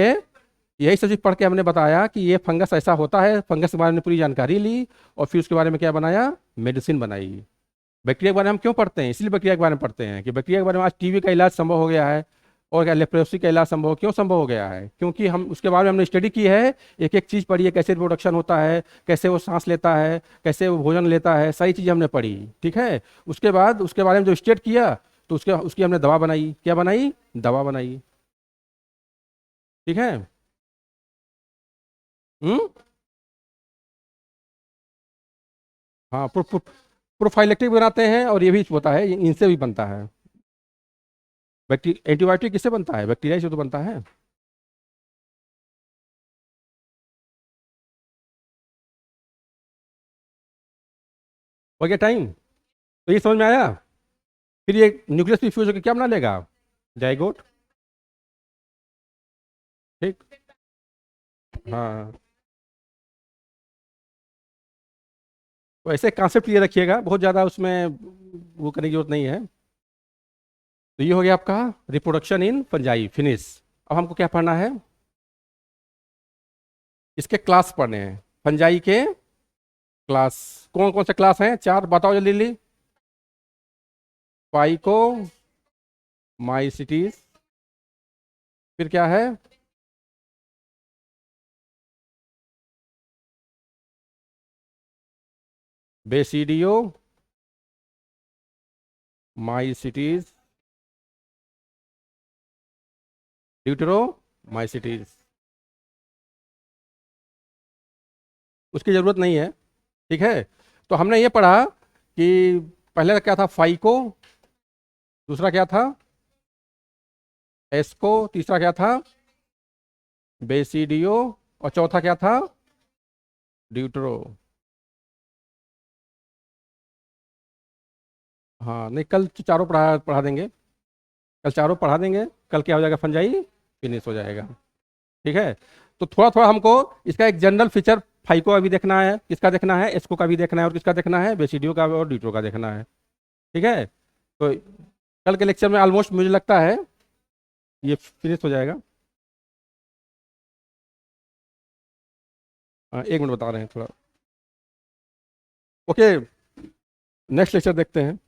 यही सब चीज पढ़ के हमने बताया कि ये फंगस ऐसा होता है। फंगस के बारे में पूरी जानकारी ली, और फिर उसके बारे में क्या बनाया? मेडिसिन बनाई। बैक्टीरिया के बारे में हम क्यों पढ़ते हैं? इसलिए बैक्टीरिया के बारे में पढ़ते हैं कि बैक्टीरिया के बारे में आज टीबी का इलाज संभव हो गया है, और क्या लेप्रोसी का इलाज संभव, क्यों संभव हो गया है? क्योंकि हम उसके बारे में हमने स्टडी की है। एक एक चीज़ पढ़ी है, कैसे रिप्रोडक्शन होता है, कैसे वो सांस लेता है, कैसे वो भोजन लेता है, सारी चीज़ें हमने पढ़ी। ठीक है। उसके बाद उसके बारे में जो स्टेट किया, तो उसके उसकी हमने दवा बनाई। क्या बनाई? दवा बनाई। ठीक है। हम्म। हाँ, प्रोफाइलेक्टिक बनाते हैं, और ये भी होता है, इनसे भी बनता है। एंटीबायोटिक किससे बनता है? बैक्टीरिया से तो बनता है। हो गया टाइम? तो ये समझ में आया? फिर ये न्यूक्लियस भी फ्यूज होकर क्या बना लेगा? जाइगोट। ठीक। हाँ। तो ऐसे कॉन्सेप्ट ये रखिएगा, बहुत ज़्यादा उसमें वो करने की जरूरत नहीं है। तो ये हो गया आपका रिप्रोडक्शन इन फंजाई, फिनिश। अब हमको क्या पढ़ना है? इसके क्लास पढ़ने हैं, फंजाई के क्लास। कौन कौन से क्लास हैं? चार बताओ जल्दी जल्दी। Phycomycetes. फिर क्या है? Basidiomycetes. Deuteromycetes. उसकी जरूरत नहीं है। ठीक है। तो हमने ये पढ़ा कि पहले क्या था? फाइको। दूसरा क्या था? एस्को। तीसरा क्या था? बेसिडियो। और चौथा क्या था? ड्यूटरो। हाँ, नहीं, कल चारों पढ़ा पढ़ा देंगे। कल चारों पढ़ा देंगे। कल क्या हो जाएगा? फंजाई फिनिश हो जाएगा। ठीक है। तो थोड़ा थोड़ा हमको इसका एक जनरल फीचर फाइको का भी देखना है, किसका देखना है? एस्को का भी देखना है, और किसका देखना है? बेसिडियो का और ड्यूटरो का देखना है। ठीक है। तो कल के लेक्चर में ऑलमोस्ट मुझे लगता है ये फिनिश हो जाएगा। हाँ, एक मिनट बता रहे हैं थोड़ा। ओके, नेक्स्ट लेक्चर देखते हैं।